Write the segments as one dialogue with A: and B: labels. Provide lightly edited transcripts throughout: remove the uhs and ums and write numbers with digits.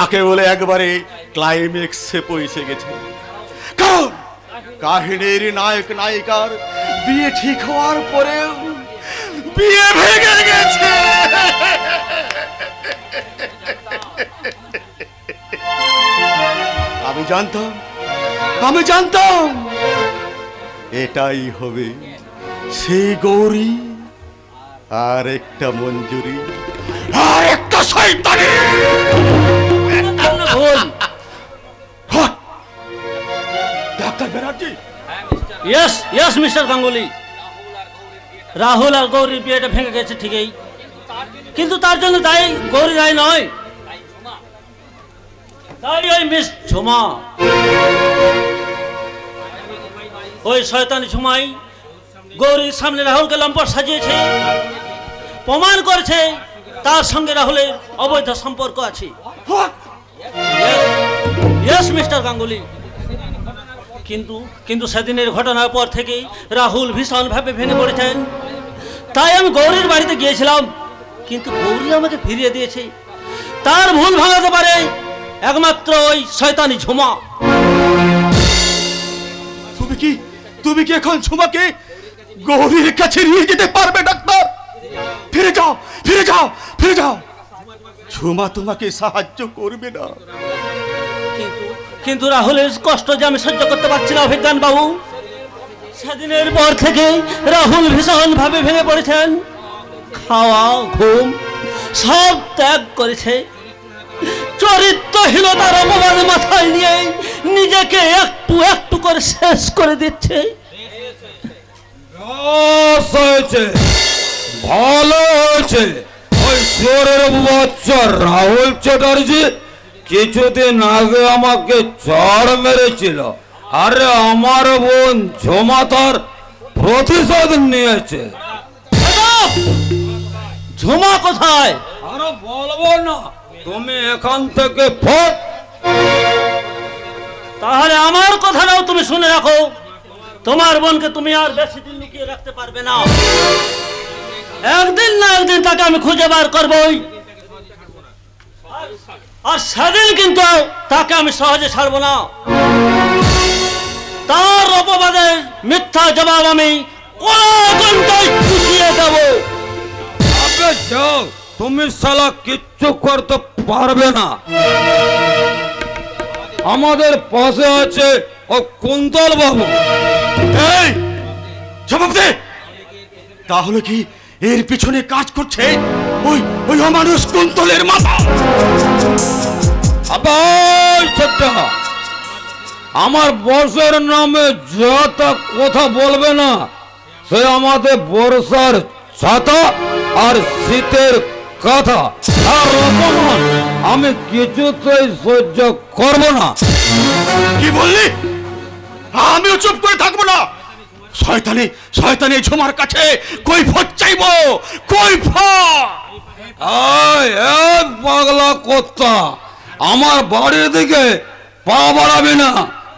A: যাকে বলে একবারে ক্লাইম্যাক্সে পৌঁছে গেছে। কারণ কাহিনীর নায়ক নায়িকার বিয়ে ঠিক হওয়ার পরেও বিয়ে ভেঙে গেছে। আমি জানতাম এটাই হবে সেই গৌরী আর একটা মঞ্জুরি আর একটা শয়তানি। Doctor Banerjee.
B: Yes mister Ganguly, Rahul আর গৌরীর বিয়েটা ভেঙে গেছে ঠিকই, কিন্তু তার জন্য দায়ী গৌরী দায়ী নয়, দায়ী ওই মিস ঝুমা। ওই শয়তানি ঝুমাই গৌরীর সামনে রাহুলকে লম্পট সাজিয়েছে, প্রমাণ করেছে তার সঙ্গে রাহুলের অবৈধ সম্পর্ক আছে। ইয়েস মিস্টার গাঙ্গুলি, কিন্তু সেদিনের ঘটনার পর থেকেই রাহুল ভীষণভাবে ভেঙে পড়েছেন। তাই আমি গৌরীর বাড়িতে গিয়েছিলাম, কিন্তু গৌরী আমাকে ফিরিয়ে দিয়েছে। তার ভুল ভাঙাতে পারে একমাত্র ওই শয়তানি ঝুমা।
A: তুমি কি এখন ঝুমাকে গৌরীর কাছে নিয়ে যেতে পারবে ডাক্তার? ফিরে যাও। ঝুমা তোমাকে সাহায্য করবে না।
B: কিন্তু রাহুলের কষ্ট যে আমি সহ্য করতে পারছি না অভিজ্ঞান বাবু। সেদিনের পর থেকে রাহুল ভীষণ ভাবে ভেঙে পড়েছেন, খাওয়া ঘুম সব ত্যাগ করেছে। চরিত্রহীনতার অপবাদ মাথায় নিয়ে নিজেকে একটু একটু করে শেষ করে দিচ্ছে।
C: ভালো হয়েছে, ওই চোরের বাচ্চা রাহুল চ্যাটার্জি কিছুদিন আগে আমাকে চড় মেরেছিল, আরে আমার বোন ঝুমা তার প্রতিশোধ নিয়েছে।
B: ঝুমা কোথায়?
C: আরে বলবো না, তুমি এখান থেকে ফট।
B: তাহলে আমার কথাটাও তুমি শুনে রাখো, তোমার বোনকে তুমি আর বেশি দিন লুকিয়ে রাখতে পারবে না। একদিন না একদিন তাকে আমি খুঁজে বার করবই, আর সেদিন কিন্তু তাকে আমি সহজে ছাড়বো না। তার অপবাদের মিথ্যা জবাব আমি খুঁজিয়ে দেব।
C: যাও, তুমি শালা কিচ্ছু করতে পারবে না। আমাদের পাশে আছে ও কুন্তল বাবু।
A: এই জবাব দে, তাহলে কি এর পিছনে কাজ করছে ওই অমানুষ কুন্তলের মাথা?
C: আমার বর্ষার নামে যত কথা বলবে না, সে আমাদের বর্ষার ছাতা আর শীতের কথা আর অপমান আমি কিছুতেই সহ্য করব না।
A: কি বললি? আমিও চুপ করে থাকবো না। শয়তানি ঝুমার কাছে কৈফিয়ত চাইবো, কৈফিয়ত।
C: পাগলা কুত্তা, আমার বাড়ির দিকে পা বাড়াবি না।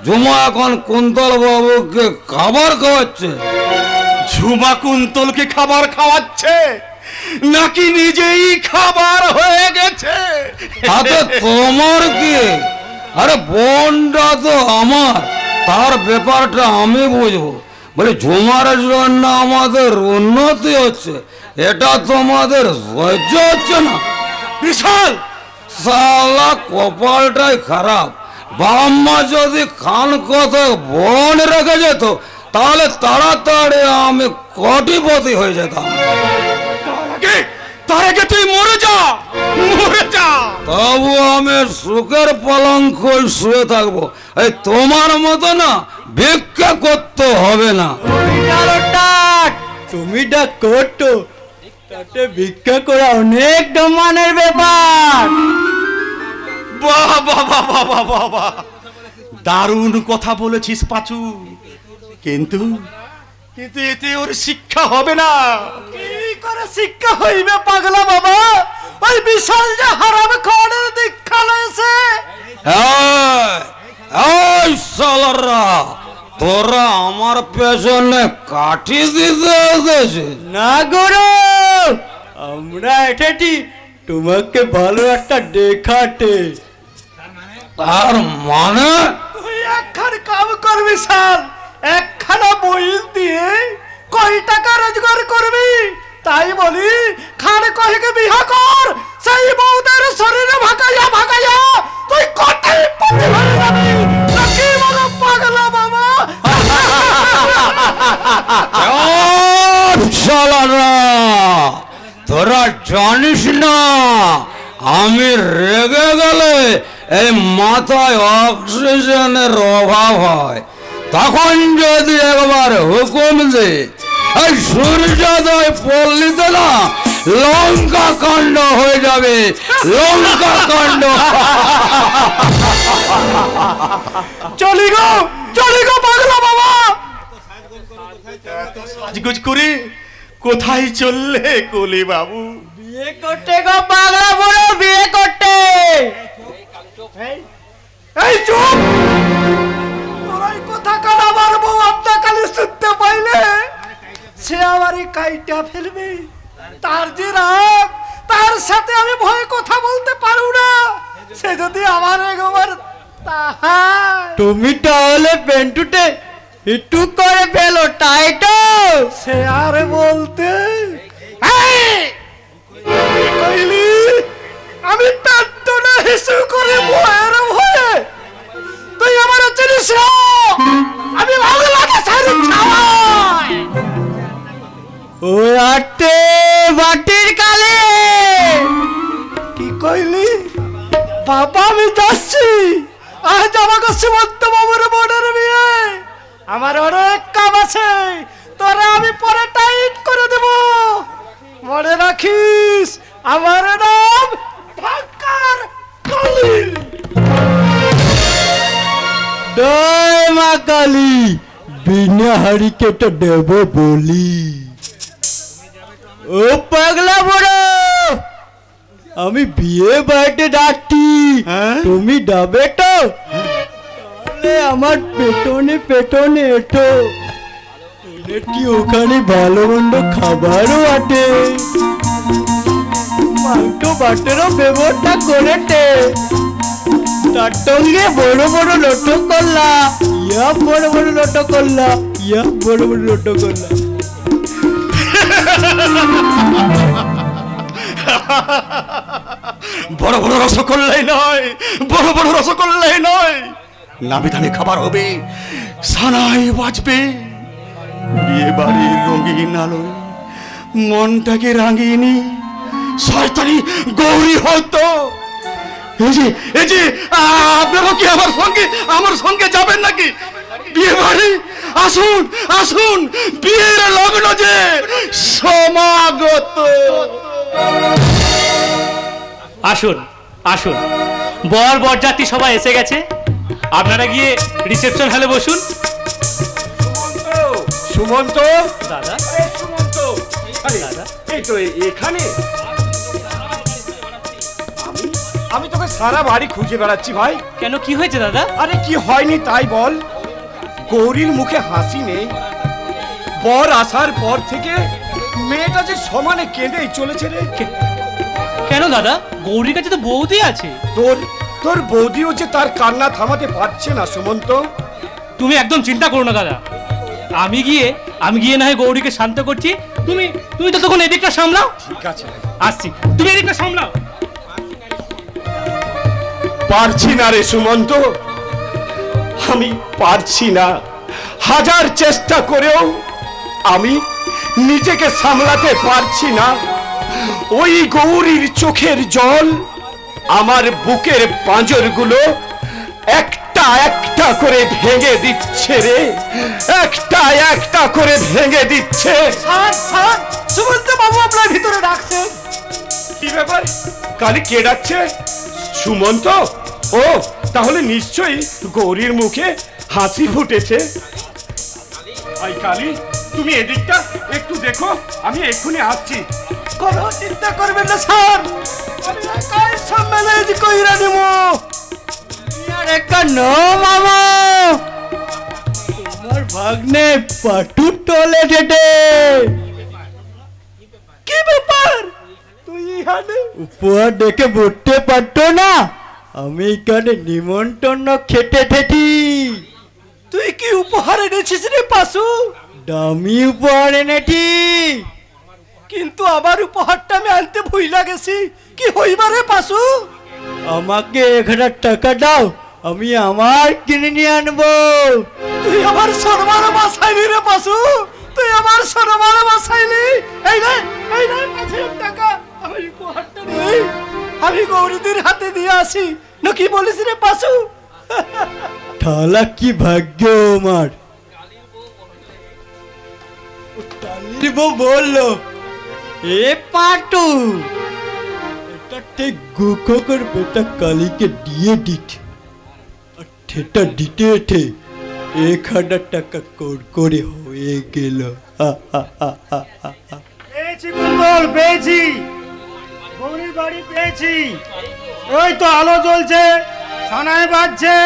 C: ঝুমা এখন কুন্তল বাবুকে খাবার খাওয়াচ্ছে।
A: ঝুমা কুন্তলকে খাবার খাওয়াচ্ছে নাকি নিজেই খাবার হয়ে গেছে?
C: তাতে তোমার কি? আরে বোনটা তো আমার, তার ব্যাপারটা আমি বুঝবো। বলে ঝুমার জন্য আমাদের উন্নতি হচ্ছে, এটা তোমাদের সহ্য হচ্ছে না?
A: বিশাল
C: শালা কপালটাই খারাপ। বাম্মা যদি খান কথা বোন রেখে যেত তাহলে তাড়াতাড়ি আমি কোটিপতি হয়ে যেতাম।
A: তার আগে তুই মরে যা।
C: তবু আমি সুখের পলঙ্ক শুয়ে থাকবো। এই তোমার মতো না ভিক্ষা করতে হবে না।
D: তুমি ডাক করতো, তাতে ভিক্ষা করা অনেক সম্মানের ব্যাপার।
A: বাহ বাহ বাহ বাহ বাহ বাহ, দারুণ কথা বলেছিস পাচু, কিন্তু এতে ওর শিক্ষা হবে না।
D: কি করে শিক্ষা হইবে পাগলা বাবা? ওই বিশাল যে হারাম খাওয়ানোর দীক্ষা লয়েছে।
C: এই শালারা, তোরা আমার পেছনে কাঠি দিতে এসেছে
D: না গুরু, আমরা এসেছি তোমাকে ভালো একটা দেখাতে।
C: তার মানে
D: তুই একখান কাম করবি শাল, একখানা বই দিয়ে কয় টাকা রোজগার করবি তাই বলি খান কহেকে বিহা কর, সেই বউদের শরীরে ভাগাইয়া ভাগাইয়া তুই কোথায় পড়ে হয়ে যাবি নাকি বড় পাগলা বাবা?
C: শালারা, তোরা জানিস না আমি রেগে গেলে এই মাথায় অক্সিজেনের অভাব হয়। তখন যদি একবার হুকুম দে এই সূর্যোদয় পল্লীতে না লঙ্কা কাণ্ড হয়ে যাবে, লঙ্কা কাণ্ড।
D: চলি গো পাগলা বাবা।
A: সাজগোজ করে কোথায় চললে কলি বাবু?
D: বিয়ে করতে গো পাগলা বুড়ো, বিয়ে করতে। এই চুপ, তোরাই কথা কাল আমার বউ আত্মা কালে শুনতে পাইলে সে আমারই কাইটা ফেলবে। তার যে রাগ, তার সাথে আমি ভয়ে কথা বলতে পারু না। সে যদি আমার একবার তুমি তাহলে পেন্টুটে একটু করে ফেলো টাইটো। সে আর বলতে কইলি আমি পেন্টু না হিসু করে ভয়ের ভয়ে তুই আমার চিনিস না, আমি ভালো লাগে সারি খাওয়াই। ও আটে বাটির কালে কি কইলি বাবা? আমি যাচ্ছি, আজ আমাকে সীমন্ত বাবুর বোনের বিয়ে, আমার অনেক কাম আছে, তোরা আমি পরে টাইট করে দেব। মনে রাখিস আমার নাম ঢাকার কালী। জয় মা কালী, বিনা হাড়ি কেটে দেব বলি। ও পাগলা বড়, আমি বিয়ে বাড়িতে যাচ্ছি, তুমি যাবে তো? তাহলে আমার পেটনে পেটনে এটো, কি ওখানে ভালো মন্দ খাবারও আছে, মাংস বাটেরও ব্যবস্থা করেছে। তার সঙ্গে বড় বড় লটো করলা, ইয়া বড় বড় লটো করলা, ইয়া বড় বড় লটো করলা।
A: বড় বড় রসগোল্লাই নয়, বড় বড় রসগোল্লাই নয়, নামি দামি খাবার হবে, সানাই বাজবে। বিয়ে বাড়ির রঙিন আলোয় মনটাকে রাঙিনি শয়তানি গৌরী হয়তো। এই যে আপনারা কি আমার সঙ্গে যাবেন নাকি বিয়ে বাড়ি? আসুন আসুন, বিয়ের লগ্ন যে সমাগত।
E: আসুন আসুন, বর বরযাত্রী সবাই এসে গেছে, আপনারা গিয়ে রিসেপশন হলে বসুন।
D: সুমন্ত,
E: দাদা
D: সুমন্ত,
E: দাদা,
D: এই তো এখানে। আমি তোকে সারা বাড়ি খুঁজে বেড়াচ্ছি ভাই।
E: কেন, কি হয়েছে দাদা?
D: আরে কি হয়নি তাই বল। গৌরীর মুখে হাসি নেই, বর আসার পর থেকে মেয়েটা যে সমানে কেঁদেই চলেছে রে।
E: কেন দাদা, গৌরীর কাছে তো বৌদি আছে।
D: তোর বৌদিও যে তার কান্না থামাতে পারছে না সুমন্ত।
E: তুমি একদম চিন্তা করো না দাদা, আমি গিয়ে না হয় গৌরীকে শান্ত করছি। তুমি তো তখন এদিকটা সামলাও।
D: ঠিক আছে,
E: আসছি, তুমি এদিকটা সামলাও।
D: পারছি না রে সুমন্ত, আমি পারছি না। হাজার চেষ্টা করেও আমি নিজেকে সামলাতে পারছি না। ওই গৌরীর চোখের জল আমার বুকের পাঁজরগুলো একটা একটা করে ভেঙে দিচ্ছে রে, একটা একটা করে ভেঙে দিচ্ছে। সুমন্ত বাবু আপনার ভিতরে ডাকছে। কি ব্যাপার, কালী কে ডাকছে? সুমন্ত? ও তাহলে নিশ্চয়ই গৌরীর মুখে হাসি ফুটেছে। আই কালী, তুমি এদিকটা একটু দেখো, আমি এক্ষুনি আসছি। কোনো চিন্তা করবেন না স্যার, আমি একাই সামনে কইরা দেব। আর একটা নো মামা, তোমার ভাগ্নে পাটু টলে যেতে। কি ব্যাপার, তুই ইহানে উপহার দেখে বলতে পারতো না?
F: আমি এখানে নিমন্ত্রণ খেতে থেছি।
A: তুই কি উপহার এনেছিস রে পাশু?
F: দামি উপহার এনেছি।
A: কিন্তু আমার উপহারটা আমি আনতে ভুইলা গেছি। কি হইবা রে পাশু?
F: আমাকে 1000 টাকা দাও, আমি আমার কিনে নিয়ে আনবো।
A: তুই আমার সম্মান বাঁচাইলি রে পাশু, তুই আমার সম্মান বাঁচাইলি। এই রে 5000 টাকা, আমি উপহারটা নেই, আমি গৌরীদের হাতে দিয়ে আসি। না কি বলিস রে পাশু?
F: তাহলে কি ভাগ্য আমার। টালির বউ বললো, এ পাটু, এটা ঠিক গোখর বেটা কালীকে দিয়ে দিচ্ছে, আর সেটা দিতে 1000 টাকা করে হয়ে গেল।
G: পেয়েছি কুন্তল, পেয়েছি, গৌরীর বাড়ি পেয়েছি। ওই তো আলো জ্বলছে, সানায় বাজছে।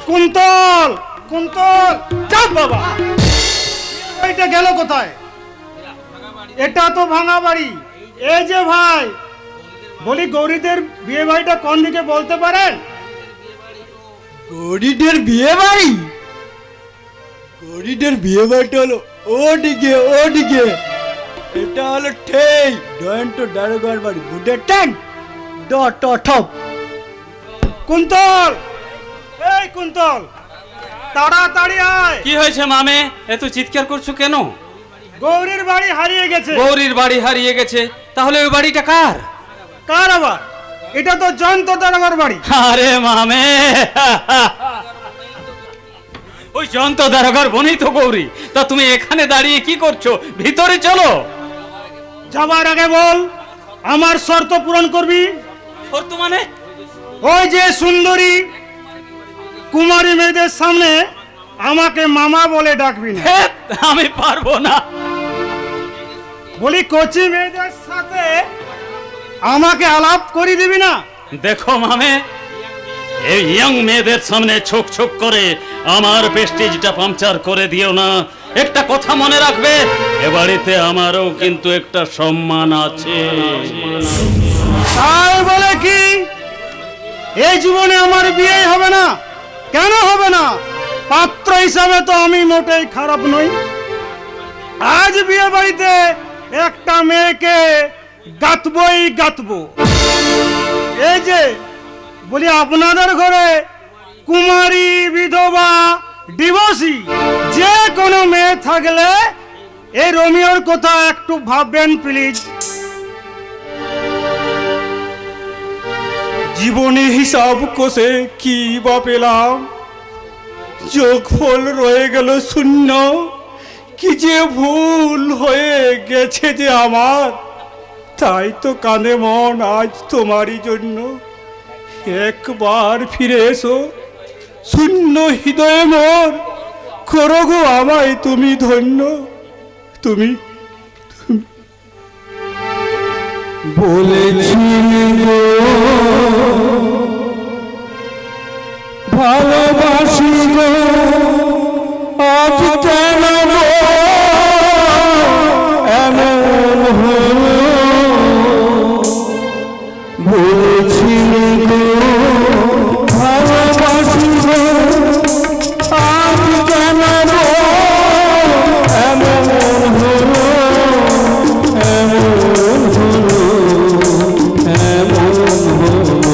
G: কুন্তল, কুন্তল, চাপ বাবা, ওইটা গেল কোথায়? এটা তো ভাঙা বাড়ি। এই যে ভাই, বলি গৌরীদের বিয়ে বাড়িটা কোন দিকে বলতে পারেন?
F: গরিদের বিয়ে বাড়ি? গরিদের বিয়ে বাড়িটা হলো ওদিকে, ওদিকে। এটা হলো ঠিক জয়ন্ত দারোগার বাড়ি, বুঝে টান টপ।
G: কুন্তল, এই কুন্তল, তাড়াতাড়ি আয়।
C: কি হয়েছে মামে, এত চিৎকার করছো কেন?
G: গৌরীর বাড়ি হারিয়ে গেছে।
C: গৌরীর বাড়ি হারিয়ে গেছে? তাহলে ওই বাড়িটা কার?
G: কার আবার? এটা তো জয়ন্ত দারোগার বাড়ি।
C: আরে মামে, ওই জয়ন্ত দারোগার বোনই তো গৌরী। তা তুমি এখানে দাঁড়িয়ে কি করছো? ভিতরে চলো।
G: যাবার আগে বল, আমার শর্ত পূরণ করবি।
C: শর্ত মানে?
G: ওই যে সুন্দরী কুমারী মেয়েদের সামনে আমাকে মামা বলে ডাকবি না।
C: হে, আমি পারবো না।
G: বলি কচি মেয়েদের সাথে আমাকে আলাপ করে দিবি না।
C: দেখো মামে, এই ইয়ং মেয়েদের সামনে ছোক ছোক করে আমার প্রেস্টিজটা পাংচার করে দিও না। একটা কথা মনে রাখবে, এ বাড়িতে আমারও কিন্তু একটা সম্মান আছে।
G: তাই বলে কি এই জীবনে আমার বিয়ে হবে না? কেন হবে না? পাত্র হিসাবে তো আমি মোটেই খারাপ নই। আজ বিয়ে বাড়িতে একটা মেয়েকে গাঁথবই গাঁথবো। এই যে বলি, আপনাদের ঘরে কুমারী, বিধবা, ডিভোর্সি যে কোনো মেয়ে থাকলে এই রোমিওর কথা একটু ভাববেন প্লিজ।
D: জীবনে হিসাব কষে কি বা পেলাম, যোগফল রয়ে গেল শূন্য। কি যে ভুল হয়ে গেছে যে আমার, তাই তো কাঁদে মন আজ তোমারই জন্য। একবার ফিরে এসো, শূন্য হৃদয়ে মোর, করো গো আমায় তুমি ধন্য। তুমি বলেছিলে গো ভালোবাসি গো, আজ কেন গো এমন হলো? বলেছিলে গো ভালোবাসি গো, আজ কেন গো এমন হলো? এমন হলো, এমন হলো।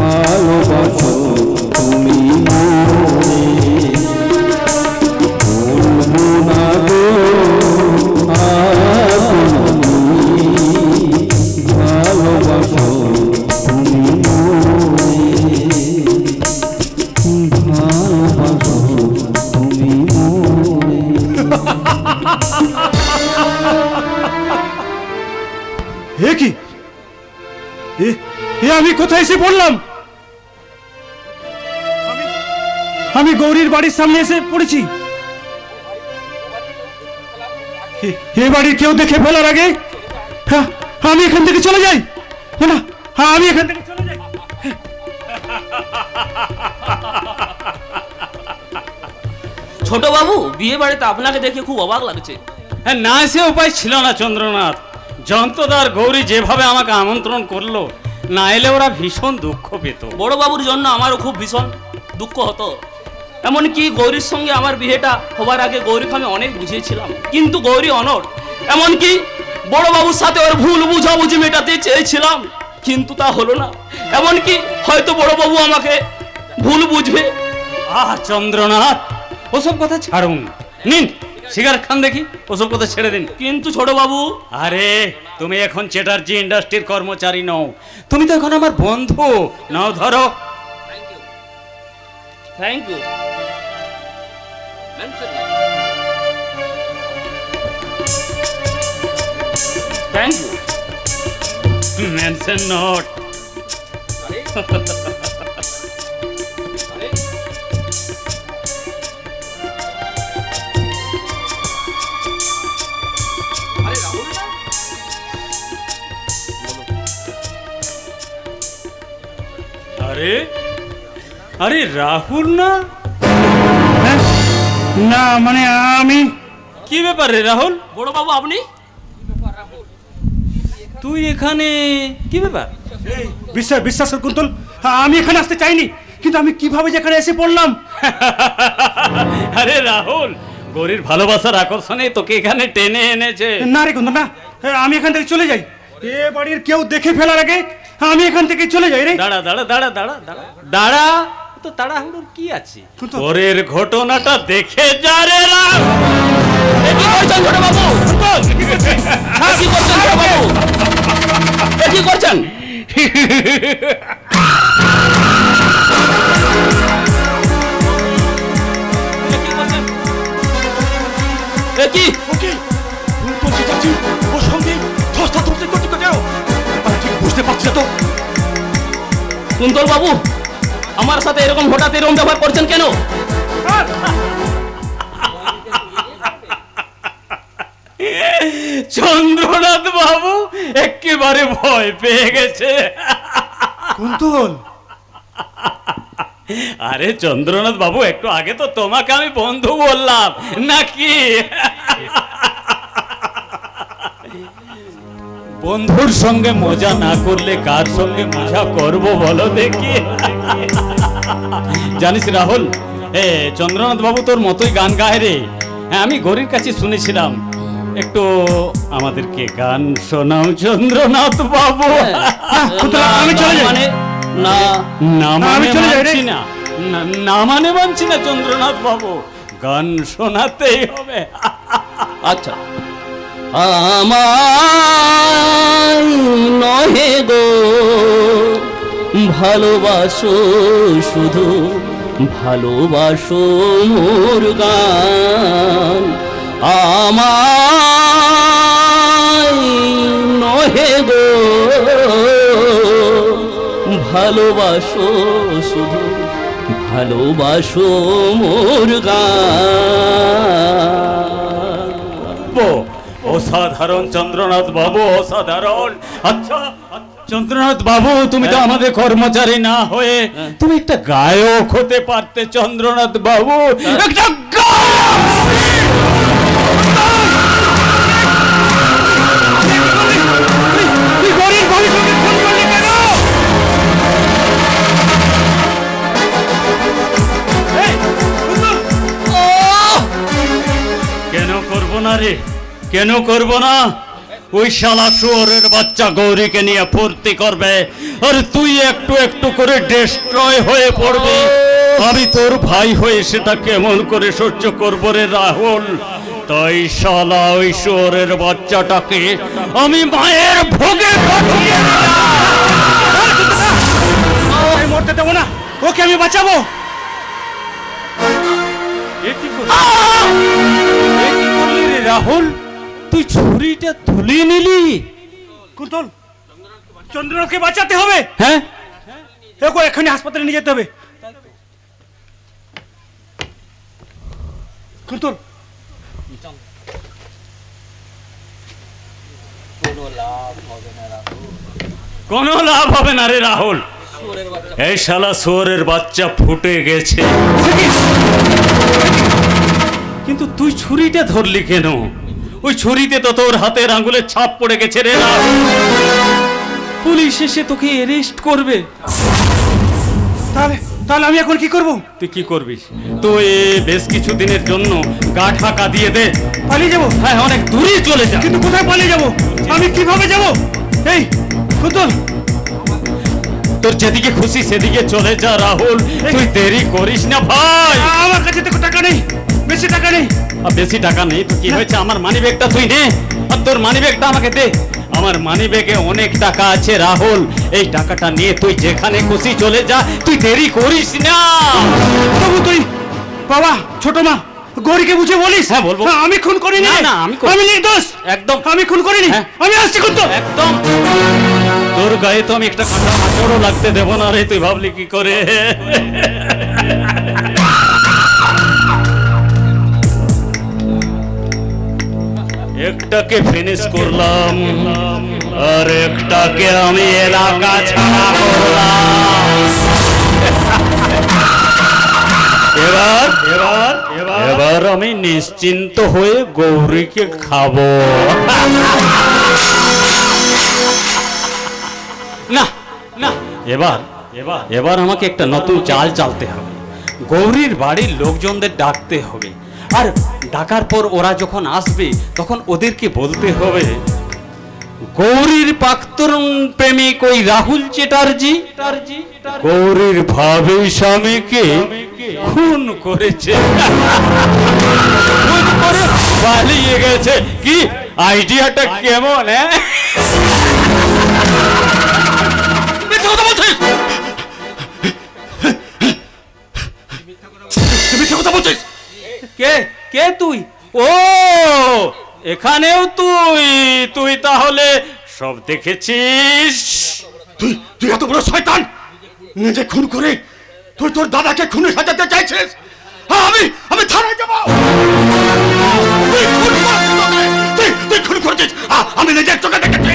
D: ভালোবাসো তুমি মনে, বলবো না গো আর ভালোবাসো তুমি মনে, ভালোবাসো তুমি মনে।
G: এ কি, এ আমি কোথায় এসে পড়লাম? আমি গৌরীর বাড়ির সামনে এসে পড়েছি। এ বাড়ির কেউ দেখে ফেলার আগে আমি এখান থেকে চলে যাই। না, আমি এখান থেকে চলে যাই।
B: ছোট বাবু, বিয়ে বাড়িতে আপনাকে দেখে খুব অবাক লাগছে।
C: না সে উপায় ছিল না চন্দ্রনাথ। জন্তদার গৌরী যেভাবে আমাকে আমন্ত্রণ করলো, না এলে ওরা ভীষণ দুঃখ পেত।
B: বড়বাবুর জন্য আমারও খুব ভীষণ দুঃখ হতো। এমনকি গৌরীর সঙ্গে আমার বিয়েটা হবার আগে গৌরীকে আমি অনেক বুঝিয়েছিলাম, কিন্তু গৌরী অনড়। এমনকি বড়বাবুর সাথে ওর ভুল বুঝাবুঝি মেটাতে চেয়েছিলাম, কিন্তু তা হলো না। এমনকি হয়তো বড়বাবু আমাকে ভুল বুঝবে।
C: চন্দ্রনাথ, ওসব কথা ছাড়ুন, নিন সিগারেট খান দেখি, ওসব কথা ছেড়ে দিন।
B: কিন্তু ছোট বাবু,
C: আরে তুমি এখন চ্যাটার্জি ইন্ডাস্ট্রির কর্মচারী নও, তুমি তো এখন আমার বন্ধু। নাও ধরো।
B: Thank you. Thank you.
C: Mention not. আরে আরে রাহুল না?
G: না মানে আমি।
C: কি ব্যাপার রে রাহুল?
B: বড়বাবু আপনি?
C: তুই এখানে কি ব্যাপার?
G: বিশ্বাস কর কুন্তল, আমি এখানে আসতে চাইনি, কিন্তু আমি কিভাবে যেখানে এসে পড়লাম।
C: আরে রাহুল, গৌরীর ভালোবাসার আকর্ষণে তোকে এখানে টেনে এনেছে।
G: না রে কুন্তল না, আমি এখান থেকে চলে যাই। এ বাড়ির কেউ দেখে ফেলার আগে আমি এখান থেকে চলে যাই রে।
C: দাঁড়া দাঁড়া দাঁড়া দাঁড়া দাঁড়া দাঁড়া, তো তাড়াহুড়োর কি আছে?
G: কিন্তু
C: পরের ঘটনাটা দেখে যা রে রাহুল।
B: কি করছেন ছোট বাবু? কি করছেন ছোট বাবু? কি করছেন? কি
A: ওকে কুন্তল চ্যাটার্জি ওর সঙ্গে ধস্তাধস্তি করতে কেন? আমি ঠিক বুঝতে পারছি না তো।
B: কুন্তল বাবু, আমার সাথে এরকম হঠাৎ এরকম ব্যবহার করছেন কেন?
C: চন্দ্রনাথ বাবু একেবারে ভয় পেয়ে গেছে।
G: কুন্তল,
C: আরে চন্দ্রনাথ বাবু, একটু আগে তো তোমাকে আমি বন্ধু বললাম নাকি? বন্ধুর সঙ্গে মজা না করলে কার সঙ্গে মজা করব বলো দেখি। জানিস রাহুল, চন্দ্রনাথ বাবু তোর মতোই গান গায় রে। হ্যাঁ, আমি গৌরীর কাছে শুনেছিলাম। একটু আমাদেরকে গান শোনাও চন্দ্রনাথ বাবু।
G: আমি চলে যাই।
B: মানে না,
C: না
G: আমি
C: মানে
G: চলে যাই রে।
C: মানছি না, না মানে মানছি না চন্দ্রনাথ বাবু, গান শোনাতেই হবে।
B: আচ্ছা, আমায় নহে গো ভালোবাসো, শুধু ভালোবাসো মোর গান। আমায় নহে গো ভালোবাসো, শুধু ভালোবাসো মোর গান।
C: অসাধারণ চন্দ্রনাথ বাবু, অসাধারণ। আচ্ছা চন্দ্রনাথ বাবু, তুমি তো আমাদের কর্মচারী না হয়ে তুমি একটা গায়ক হতে পারতে চন্দ্রনাথ বাবু। একটা কেন করব না রে, কেন করব না? ওই শালা শুয়োরের বাচ্চা গৌরীকে নিয়ে ফুর্তি করবে, আর তুই একটু একটু করে ডিস্ট্রয় হয়ে পড়বি। আমি তোর ভাই হয়ে সেটা কেমন করে সহ্য করব রে রাহুল? তাই শালা ওই শুয়োরের বাচ্চাটাকে আমি মায়ের ভোগে পাঠিয়ে
G: মরতে দেবো না, ওকে আমি বাঁচাবো।
C: রাহুল, তুই ছুরিটা তুলে নিলি?
G: কুন্তল, চন্দ্রনাথকে বাঁচাতে হবে।
C: হ্যাঁ,
G: ওকে এখনই হাসপাতালে নিয়ে যেতে হবে। কুন্তল,
C: কোনো লাভ হবে না রে রাহুল। এই শালা শুয়োরের বাচ্চা ফুটে গেছে। কিন্তু তুই ছুরিটা ধরলি কেন?
E: ওই ছুরিতে তো তোর হাতের আঙ্গুলের ছাপ পড়ে গেছে রে রাহুল। পুলিশ এসে তোকে অ্যারেস্ট করবে।
G: তাহলে তাহলে আমি এখন কি করব?
E: তুই কি করবিস? তুই বেশ কিছু দিনের জন্য গা ঢাকা দিয়ে দে,
G: পালিয়ে যাব?
E: হ্যাঁ অনেক দূরে চলে যা।
G: কিন্তু কোথায় পালিয়ে যাব? আমি কিভাবে যাব? এই কুতুল,
E: তোর যেদিকে খুশি সেদিকে চলে যা রাহুল, তুই দেরি করিস না ভাই।
G: আমার কাছে তো টাকা নেই, বেশি টাকা নেই।
E: আর বেশি টাকা নেই তো কি হয়েছে, আমার মানি ব্যাগটা তুই নে, আর তোর মানি ব্যাগটা আমাকে দে। আমার মানি ব্যাগে অনেক টাকা আছে রাহুল, এই টাকাটা নিয়ে তুই যেখানে খুশি চলে যা, তুই দেরি করিস না।
G: তবু তুই বাবা, ছোট মা, গৌরীকে বুঝে বলিস।
E: হ্যাঁ বলবো।
G: আমি খুন করিনি।
E: না, না,
G: আমি নির্দোষ,
E: একদম
G: আমি খুন করিনি।
E: হ্যাঁ।
G: আমি আসছি কিন্তু
E: একদম। তোর গায়ে তো আমি একটা কাঁটা আঁচড়ও লাগতে দেবো না রে, তুই ভাবলি কি করে? একটাকে ফিনিশ করলাম আর একটাকে আমি এলাকা ছাড়া করলাম। এবার এবার এবার আমি নিশ্চিন্ত হয়ে গৌরীকে খাবো। না না, এবার এবার এবার আমাকে একটা নতুন চাল চালতে হবে। গৌরীর বাড়ির লোকজনদের ডাকতে হবে, আর ডাকার পর ওরা যখন আসবে তখন ওদেরকে বলতে হবে গৌরীর প্রাক্তন প্রেমিক ওই রাহুল চ্যাটার্জি গৌরীর ভাবি স্বামীকে খুন করেছে, খুন করে পালিয়ে গেছে। কি আইডিয়াটা কেমন? কে কে তুই? ও এখানেও তুই? তুই তাহলে সব দেখেছিস?
A: তুই তুই এত বড় শয়তান, নিজে খুন করে তুই তোর দাদাকে খুনে সাজাতে চাইছিস? আমি আমি থানায় যাব। তুই খুন করেছিস ওকে, তুই খুন করেছিস। আমি নিজের চোখে দেখেছি,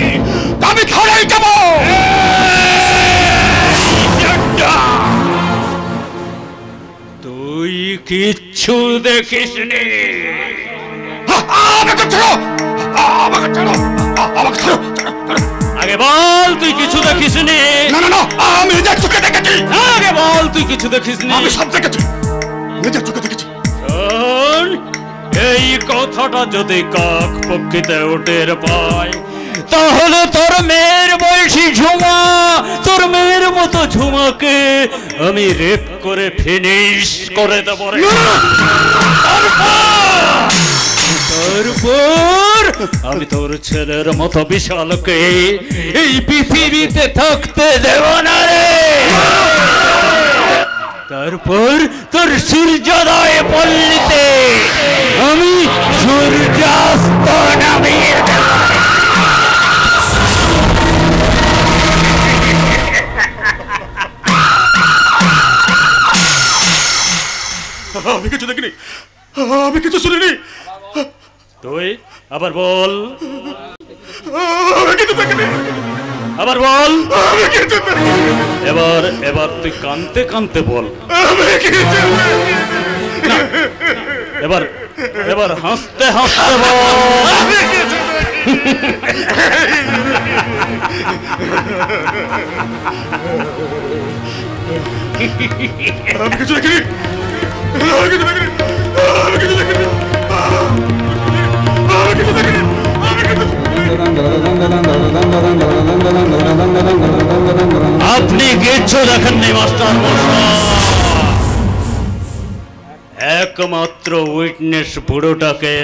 A: আমি থানায় যাব।
E: তুই কিচ্ছু দেখিসনি।
A: আমাকে ছাড়ো, আমাকে ছাড়ো, আমাকে ছাড়ো।
E: আগে বল তুই কিছু দেখিসনি।
A: না না না, আমি নিজের চোখে দেখেছি।
E: আগে বল তুই কিছু দেখিসনি।
A: আমি সব দেখেছি, নিজের চোখে দেখেছি।
E: শোন, এই কথাটা যদি কাক পক্ষিতে টের পায় তাহলে তোর মেয়ের বয়সী ঝুমা, তোর মেয়ের মতো ঝুমাকে আমি রেপ করে ফিনিশ করে দেব রে। তারপর আমি তোর ছেলের মতো বিশালকে এই পৃথিবীতে থাকতে দেব না রে। তারপর তোর সূর্যোদয় পল্লীতে আমি সূর্যাস্ত নামিয়ে দেব।
A: আমি কিছু দেখিনি, আমি কিছু শুনিনি।
E: তুই আবার বল,
A: আমি কিছু দেখিনি,
E: আবার বল।
A: আমি কিছু দেখিনি।
E: এবার এবার তুই কানতে কানতে বল।
A: আমি কিছু দেখিনি।
E: এবার এবার হাসতে হাসতে বল।
A: আমি কিছু দেখিনি। আমি কিছু দেখিনি, আমি কিছু দেখিনি, আমি কিছু দেখিনি, আমি কিছু দেখিনি, আমি কিছু
E: আপনি কিচ্ছু দেখেননি মাস্টার মশাই। একমাত্র উইটনেস বুড়োটাকে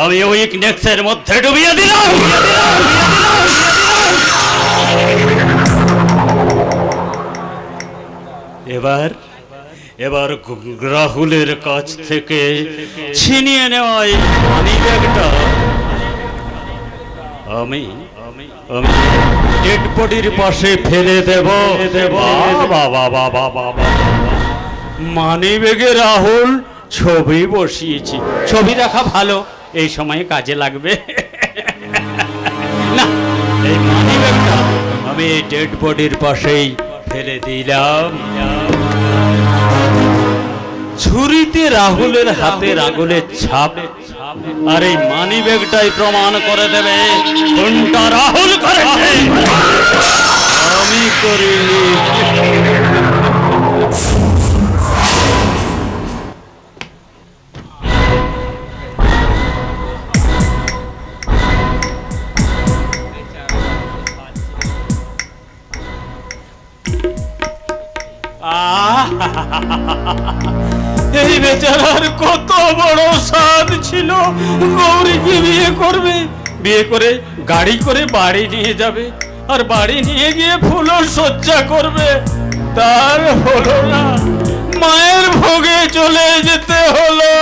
E: আমি উইকনেসের মধ্যে ডুবিয়ে দিলাম। এবার এবার রাহুলের কাছ থেকে ছিনিয়ে নেওয়া এই মানি ব্যাগটা আমি আমি ডেড বডির পাশে ফেলে দেব। বাবা বাবা বাবা, মানি ব্যাগে রাহুল ছবি বসিয়েছি। ছবি রাখা ভালো, এই সময়ে কাজে লাগবে। না, এই মানি ব্যাগটা আমি এই ডেড বডির পাশেই ফেলে দিলাম। ছুরিতে রাহুলের হাতের আঙুলের ছাপ আর এই মানি ব্যাগটাই প্রমাণ করে দেবে কোনটা রাহুল করেছে, আমি করিনি।
B: এই বেচারার কত বড় সাধ ছিল, গৌরীকে বিয়ে করবে, বিয়ে করে গাড়ি করে বাড়ি নিয়ে যাবে, আর বাড়ি নিয়ে গিয়ে ফুল সজ্জা করবে। তার হলো না, মায়ের ভোগে চলে যেতে হলো।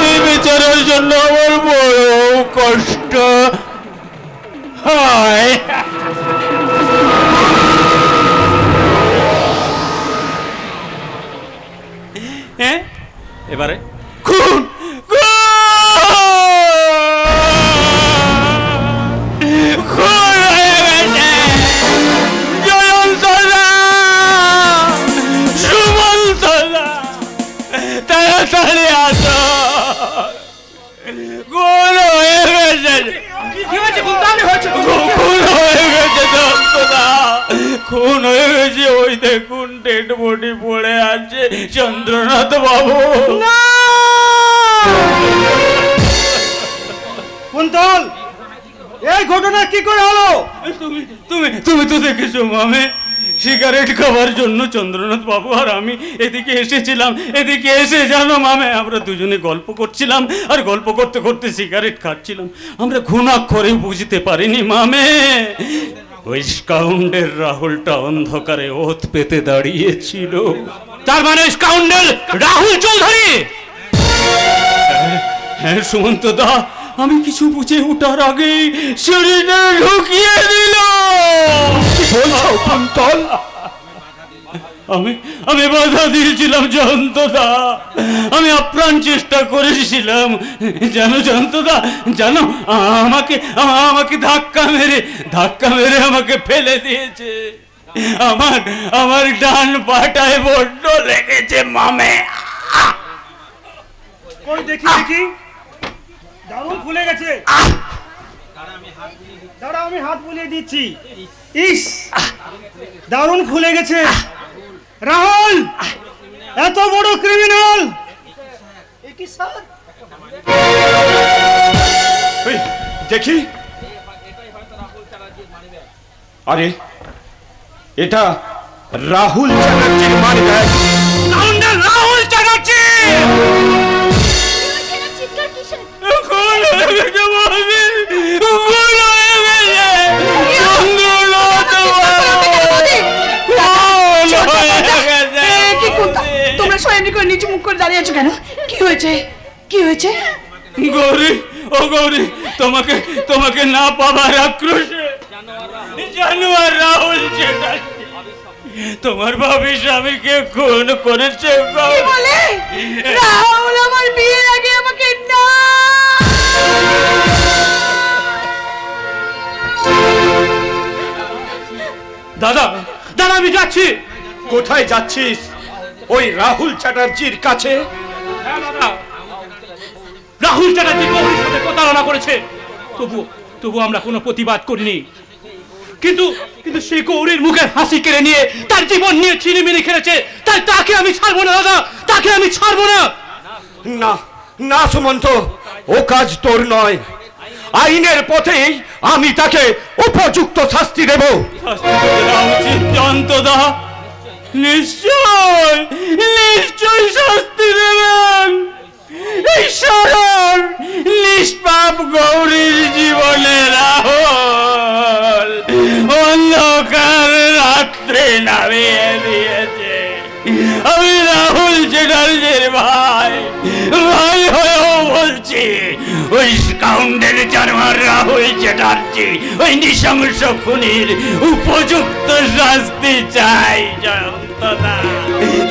B: এই বেচারার জন্য আমার বড় কষ্ট হয়। হ্যাঁ, এবারে খুন তাড়াতাড়ি আসো, খুন হয়ে গেছে, খুন হয়ে গেছে। ওই দেখুন ডেড বডি পড়ে আছে চন্দ্রনাথ বাবু।
G: কুন্তল, এই ঘটনা কি করে হলো?
B: তুমি তুমি তুমি তো দেখেছো মামে, সিগারেট খাওয়ার জন্য চন্দ্রনাথ বাবু আর আমি এদিকে এসেছিলাম। এদিকে এসে জানো মামে, আমরা দুজনে গল্প করছিলাম, আর গল্প করতে করতে সিগারেট খাচ্ছিলাম। আমরা ঘুণাক্ষরে বুঝতে পারিনি মামে, ওই স্কাউন্ডের রাহুলটা অন্ধকারে ওত পেতে দাঁড়িয়েছিল। তার মানে স্কাউন্ডের রাহুল চৌধুরী। হ্যাঁ সুমন্ত দা, আমি কিছু বুঝে ওঠার আগেই শরীরে ঢুকিয়ে দিল। আমি বাধা দিয়েছিলাম জয়ন্তদা, আমি আপ্রাণ চেষ্টা করেছিলাম। জানো জয়ন্তদা, জানো আমাকে আমাকে ধাক্কা মেরে আমাকে ফেলে দিয়েছে। আমার ডান পাটায় বড্ড লেগেছে মামে।
G: কই দেখি দেখি, দারুণ ফুলে গেছে। দাঁড়া, আমি হাত বুলিয়ে দিচ্ছি। ইস, দারুণ ফুলে গেছে। রাহুল এত বড় ক্রিমিনাল,
D: দেখি। আরে এটা রাহুল চ্যাটার্জির মানি ব্যাগ।
B: রাহুল চ্যাটার্জি
H: তোমরা সবাই করে নিচু মুখ করে দাঁড়িয়ে আছো কেন? কি হয়েছে, কি হয়েছে?
B: গৌরী, ও গৌরী, তোমাকে তোমাকে না পাবার আক্রোশে জানোয়ার রাহুল চ্যাটার্জি তোমার ভাবি স্বামীকে খুন করেছে।
H: কি বলে? রাহুল আমার বিয়ের আগে আমাকে না।
B: দাদা দাদা, আমি যাচ্ছি।
D: কোথায় যাচ্ছিস? ওই রাহুল চ্যাটার্জির কাছে।
B: রাহুল চ্যাটার্জি গৌরীর সাথে প্রতারণা করেছে, তবু আমরা কোনো প্রতিবাদ করিনি। কিন্তু সে গৌরীর মুখের হাসি কেড়ে নিয়ে তার জীবন নিয়ে ছিনিমিনি খেলেছে। তাই তাকে আমি ছাড়বো না দাদা, তাকে আমি ছাড়বো না।
D: না না সুমন্ত, ও কাজ তোর নয়। আইনের পথেই আমি তাকে উপযুক্ত শাস্তি দেব।
B: জয়ন্তদা নিশ্চয় নিশ্চয় শাস্তি দেবেন। এই সরল নিষ্পাপ গৌরীর জীবনে রাহুল অন্ধকার রাত্রে নামিয়ে দিয়েছে। আমি রাহুল চ্যাটার্জির ভাই হয়েও বলছি, ওই স্কাউন্ডের জানোয়ার রাহুল চ্যাটার্জি, ওই নৃশংস খুনির উপযুক্ত শাস্তি চাই। জয়ন্তদা,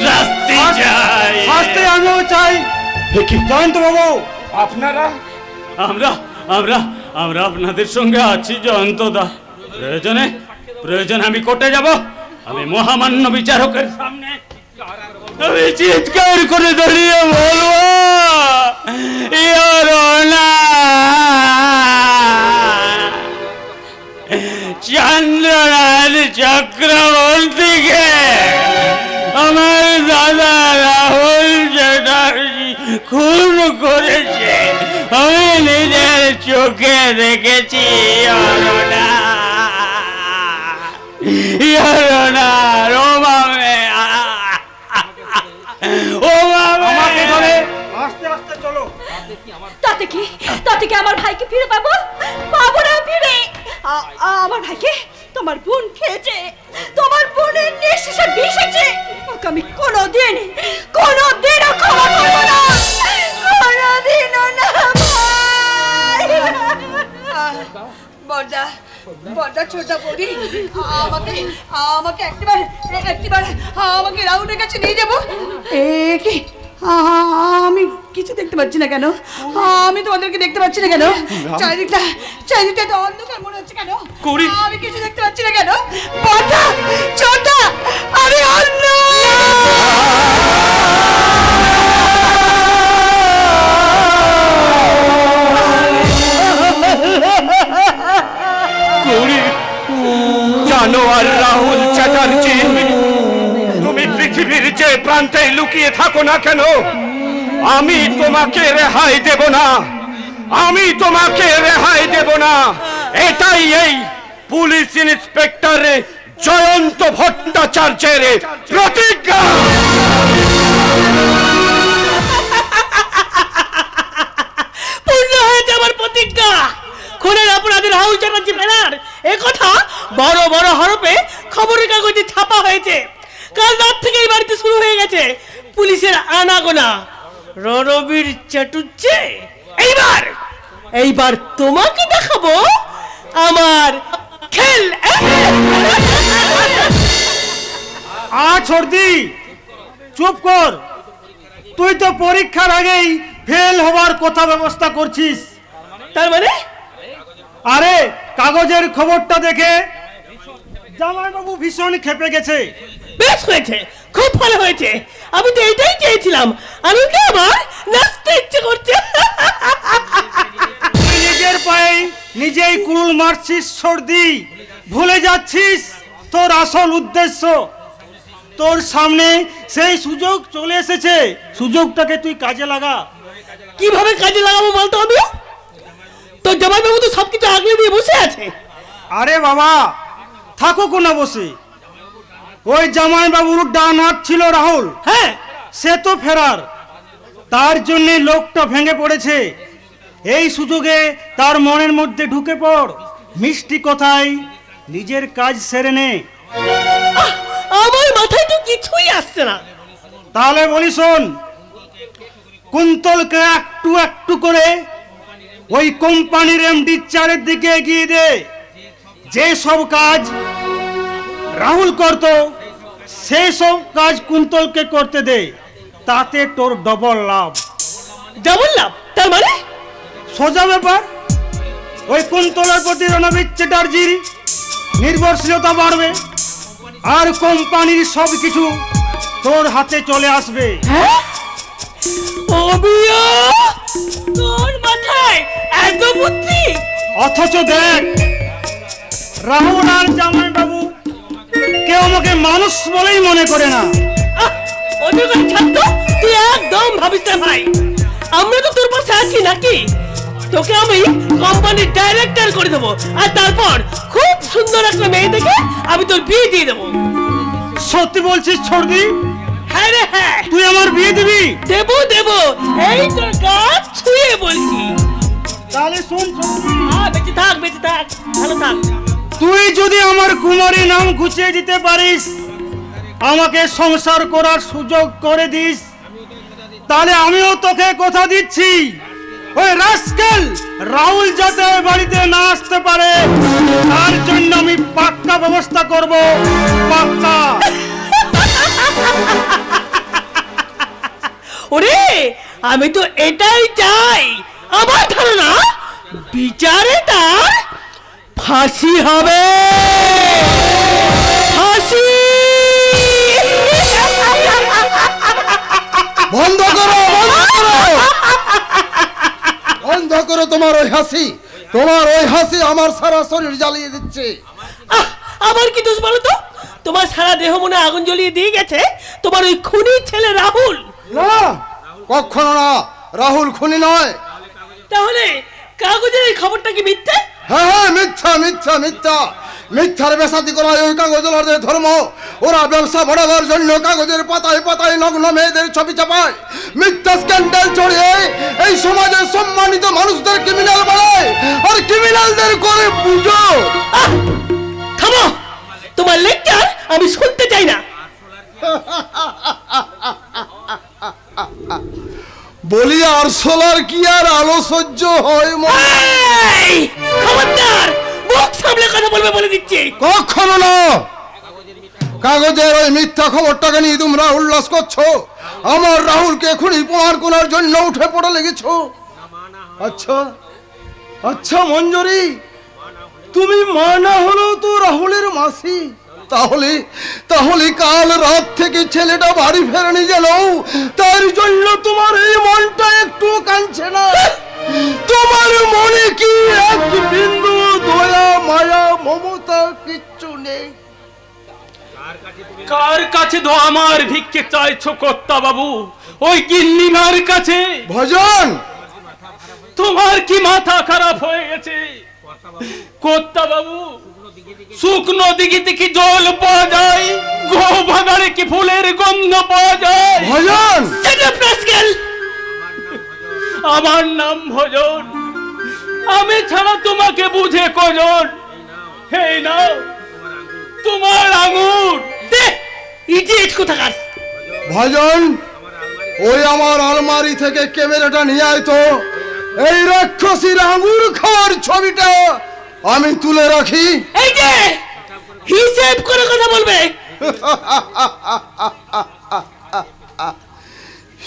B: শাস্তি চাই।
G: শাস্তি আমিও চাই। জয়ন্ত বাবু,
D: আপনারা?
B: আমরা আপনাদের সঙ্গে আছি জয়ন্তদা। প্রয়োজনে আমি কোর্টে যাব। আমি মহামান্য বিচারকের সামনে
E: আমি চিৎকার করে দাঁড়িয়ে বলবো, চন্দ্রনাথ চক্রবর্তীকে আমার দাদা রাহুল চ্যাটার্জি খুন করেছে। আমি নিজের চোখে দেখেছি।
H: তাতে কি আমার ভাইকে ফিরে পাবো? পাবো না ফিরে। আমার ভাইকে তোমার বোন খেয়েছে, তোমার বোনের নিঃশ্বাসে বিষ আছে। ওকে আমি কোনোদিনও ক্ষমা করবো না, কোনোদিনও না। বড়দা ছোটা বড়ি, আমাকে একবার আমাকে রাউন্ডের কাছে নিয়ে যাবো। কি আমি কিছু দেখতে পাচ্ছি না কেন? আমি তোমাদেরকে দেখতে পাচ্ছি না কেন? চারিদিকটা তো অন্ধকার মনে হচ্ছে কেন? আমি কিছু দেখতে পাচ্ছি না কেন? বড়দা ছোটা, আমি অন্ধ।
D: জানোয়ার রাহুল চ্যাটার্জি, তুমি পৃথিবীর যে প্রান্তে লুকিয়ে থাকো না কেন, আমি তোমাকে রেহাই দেব না, আমি তোমাকে রেহাই দেব না। এটাই এই পুলিশ ইন্সপেক্টর জয়ন্ত ভট্টাচার্যের প্রতিজ্ঞা।
B: পূর্ণ হয়েছে আমার প্রতিজ্ঞা। খুনের অপরাধী রাহুল চ্যাটার্জি ফেরার একথা বড় বড় হরফে খবরের কাগজে ছাপা হয়েছে। কাল রাত থেকে এই বাড়িতে শুরু হয়ে গেছে পুলিশের আনাগোনা। রণবীর চাটুর্যে, এইবার তোমাকে দেখাবো আমার খেল।
G: ছর্দি চুপ কর, তুই তো পরীক্ষার আগেই ফেল হওয়ার কথা ব্যবস্থা করছিস।
B: তার মানে?
G: আরে কাগজের খবরটা দেখে জামাইবাবু ভীষণ ক্ষেপে গেছে।
B: বেশ হয়েছে, খুব ভালো হয়েছে। আমি তো এটাই চেয়েছিলাম। আনন্দে আমার নাচতে ইচ্ছে করছে।
G: তুই নিজের পায়ে নিজেই কুড়ুল মারছিস সর্দি, ভুলে যাচ্ছিস তোর আসল উদ্দেশ্য। তোর সামনে সেই সুযোগ চলে এসেছে, সুযোগটাকে তুই কাজে লাগা।
B: কিভাবে কাজে লাগাবো বলতো? আমি তো জামাইবাবু তো সবকিছু আগলে দিয়ে বসে আছে।
G: আরে বাবা থাকুক না বসে, ওই জামাইবাবুর ডান হাত ছিল রাহুল।
B: হ্যাঁ,
G: সে তো ফেরার, তার জন্য লোকটা ভেঙে পড়েছে। এই সুযোগে তার মনের মধ্যে ঢুকে পড়, মিষ্টি কথায় নিজের কাজ সেরে নে।
B: আমার মাথায় তো কিছুই আসছে না।
G: তাহলে বলি শোন, কুন্তলকে একটু একটু করে ওই কোম্পানির এমডি চেয়ারের দিকে এগিয়ে দে। যে সব কাজ রাহুল করত সেই সব কাজ কুন্তলকে করতে দে, তাতে তোর ডবল লাভ।
B: ডবল লাভ? তার মানে?
G: সোজা ব্যাপার, ওই কুন্তলের প্রতি রণবীর চ্যাটার্জির নির্ভরশীলতা বাড়বে, আর কোম্পানির সব কিছু তোর হাতে চলে আসবে।
B: হ্যাঁ? তোর মাথায় এত বুদ্ধি?
G: অথচ দেখ, রাহুল আর জামাইবাবু কেউ আমাকে মানুষ বলেই মনে করে না।
B: ওদের কথা ছাড়তো, তুই একদম ভাবিস না ভাই। আমরা তো তোর পাশে আছি নাকি? তোকে আমি কোম্পানির ডাইরেক্টর করে দেবো, আর তারপর খুব সুন্দর একটা মেয়ে দেখে আমি তোর বিয়ে দিয়ে দেবো।
G: সত্যি বলছিস সর্দি?
B: হ্যাঁ রে হ্যাঁ।
G: তুই আমার বিয়ে দিবি?
B: দেবো দেবো, এই তোর কাজ ছুঁয়ে বলছি।
G: তাহলে শোন সর্দি,
B: বেঁচে থাক বেঁচে থাক, ভালো থাক।
G: তুই যদি আমার কুমারী নাম ঘুচিয়ে দিতে পারিস, আমাকে সংসার করার সুযোগ করে দিস, তাহলে আমিও তোকে কথা দিচ্ছি, ওই রাস্কেল রাহুল যাতে বাড়িতে না আসতে পারে তার জন্য আমি পাক্কা ব্যবস্থা করব। পাক্কা।
B: ওরে, আমি তো এটাই চাই। আমার ধারণা বিচারে তার ফাঁসি হবে। ফাঁসি।
I: তোমার ওই হাসি, তোমার ওই হাসি আমার সারা শরীর জ্বালিয়ে দিচ্ছে।
J: আবার কি দোষ বলো তো? তোমার সারা দেহ মনে আগুন জ্বলিয়ে দিয়ে গেছে তোমার ওই খুনির ছেলে রাহুল।
I: না, কখনো না, রাহুল খুনি নয়।
J: তাহলে কাগজের এই খবরটা কি মিথ্যে?
I: হ্যাঁ হ্যাঁ, মিথ্যা মিথ্যা মিথ্যা। মিথ্যার বেসাতি করা ওই কাগজওয়ালাদের ধর্ম। ওরা ব্যবসা বাড়াবার জন্য কাগজের পাতায় পাতায় নগ্ন মেয়েদের ছবি চাপায়, মিথ্যা স্ক্যান্ডাল ছড়িয়ে এই সমাজের সম্মানিত মানুষদের ক্রিমিনাল বানায় আর ক্রিমিনালদের করে পুজো।
J: থামো, তোমার লেকচার আমি শুনতে চাই না।
I: বলি আর সোলার কি আর আলো সহ্য হয়?
J: খবরদার, মুখ সামলে কথা বলবে বলে দিচ্ছি।
I: কখনো না। কাগজের ওই মিথ্যা খবরটাকে নিয়ে তোমরা উল্লাস করছো, আমার রাহুলকে খুনি প্রমাণ করার জন্য উঠে পড়ে লেগেছো। আচ্ছা আচ্ছা মঞ্জুরি, তুমি মা না হলেও তো রাহুলের মাসি। তাহলে তাহলে কাল রাত থেকে ছেলেটা বাড়ি ফেরেনি যেন, তার জন্য তোমার এই মনটা একটু কাঁদছে না? তোমার মনে কি এক বিন্দু দয়া মায়া মমতা কিচ্ছু নেই?
E: কার কাছে তো আমার ভিক্ষে চাইছো কর্তা বাবু? ওই গিন্নিমার কাছে?
I: ভজন,
E: তোমার কি মাথা খারাপ হয়ে গেছে কর্তা বাবু? শুকনো দিঘিতে কি জল পাওয়া যায়? গো বাগানে কি ফুলের গন্ধ পাওয়া যায়?
I: ভজন,
E: আমার নাম ভজন। আমি ছাড়া তোমাকে বুঝে কজন? এই নাও তোমার আঙুর।
J: ইডিয়েট কোথাকার।
I: ভজন, ওই আমার আলমারি থেকে ক্যামেরাটা নিয়ে আয় তো। এই রাক্ষসীর আঙুর খাওয়ার ছবিটা আমি তুলে রাখি।
J: এই যে হিসেব করে কথা বলবে।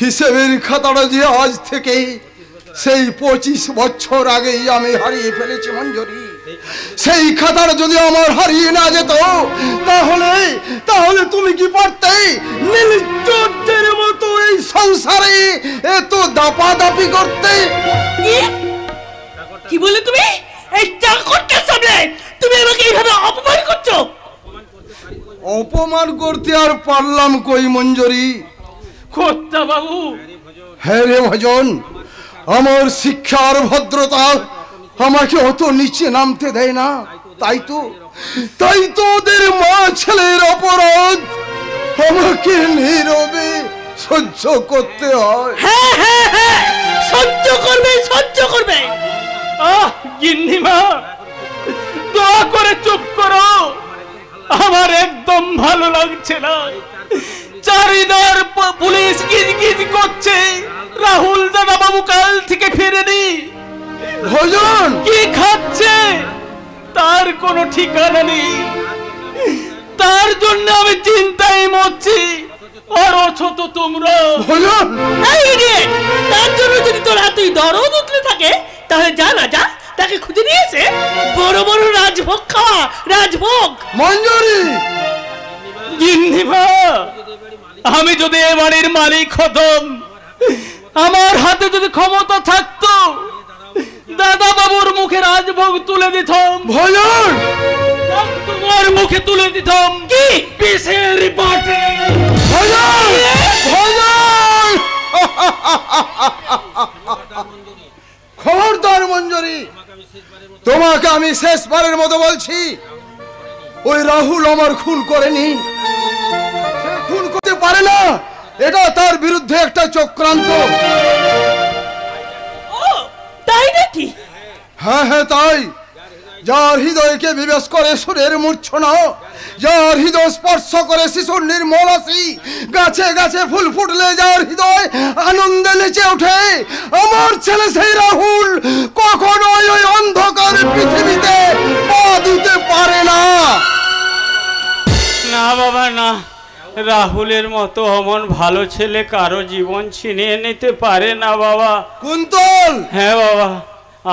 I: হিসেবের খাতাটা যে আজ থেকে সেই 25 বছর আগেই আমি হারিয়ে ফেলেছি মঞ্জুরি। সেই খাতাটা যদি আমার হারিয়ে না যেত, তাহলে তাহলে তুমি কি পারতে নীলচোরদের মতো এই সংসারে এত দাপাদাপি করতে?
J: কি বলে তুমি? এই চাকরটার সামনে তুমি আমাকে এইভাবে অপমান করছো?
I: অপমান করতে আর পারলাম কই মঞ্জুরি?
E: কর্তা বাবু।
I: হ্যাঁ রে ভজন, আমার শিক্ষার ভদ্রতা আমাকে অত নিচে নামতে দেয় না। তাই তো ওদের মা ছেলের অপরাধ আমাকে নীরবে সহ্য করতে হয়।
J: হ্যাঁ হ্যাঁ হ্যাঁ, সহ্য করবে সহ্য করবে।
E: গিন্নিমা, দয়া করে চুপ করো। আমার একদম ভালো লাগছে না। চারিদার পুলিশ গিজ গিজ করছে রাহুল দাদা বাবু কাল থেকে ফেরেনি।
I: ভজন
E: কি খাচ্ছে তার কোনো ঠিকানা নেই। তার জন্য আমি চিন্তায় মরছি। আর অছো তো তোমরা।
I: ভজন,
J: তার জন্য যদি তোর এতই দরদ উঠলে থাকে, তাহলে যা না যা, তাকে খুঁজে নিয়ে এসে বড় বড় রাজভোগ খাওয়া। রাজভোগ।
I: মঞ্জুরি,
E: গিন্নিমা, আমি যদি এ বাড়ির মালিক হতাম, আমার হাতে যদি ক্ষমতা থাকতো, দাদা বাবুর মুখে রাজভোগ তুলে দিতাম।
I: ভজন,
E: তোমার মুখে তুলে দিতাম কি পিসের বাটি।
I: ভজন, ভজন, খবরদার মঞ্জুরি, তোমাকে আমি শেষবারের মতো বলছি, ওই রাহুল আমার খুন করেনি। সে খুন করতে পারে না, এটা তার বিরুদ্ধে একটা চক্রান্ত।
J: তাই নাকি?
I: হ্যাঁ হ্যাঁ তাই। যার হৃদয়কে বিবেশ করে সুরের মূর্ছনা, যার হৃদয় স্পর্শ করে শিশুর নির্মল হাসি, গাছে গাছে ফুল ফুটলে যার হৃদয় আনন্দে নেচে ওঠে, আমার ছেলে সেই রাহুল কখনোই ওই অন্ধকার পৃথিবীতে পা দিতে পারে না।
E: না বাবা না, রাহুলের মতো অমন ভালো ছেলে কারো জীবন ছিনিয়ে নিতে পারে না বাবা।
I: কুন্তল,
E: হ্যাঁ বাবা,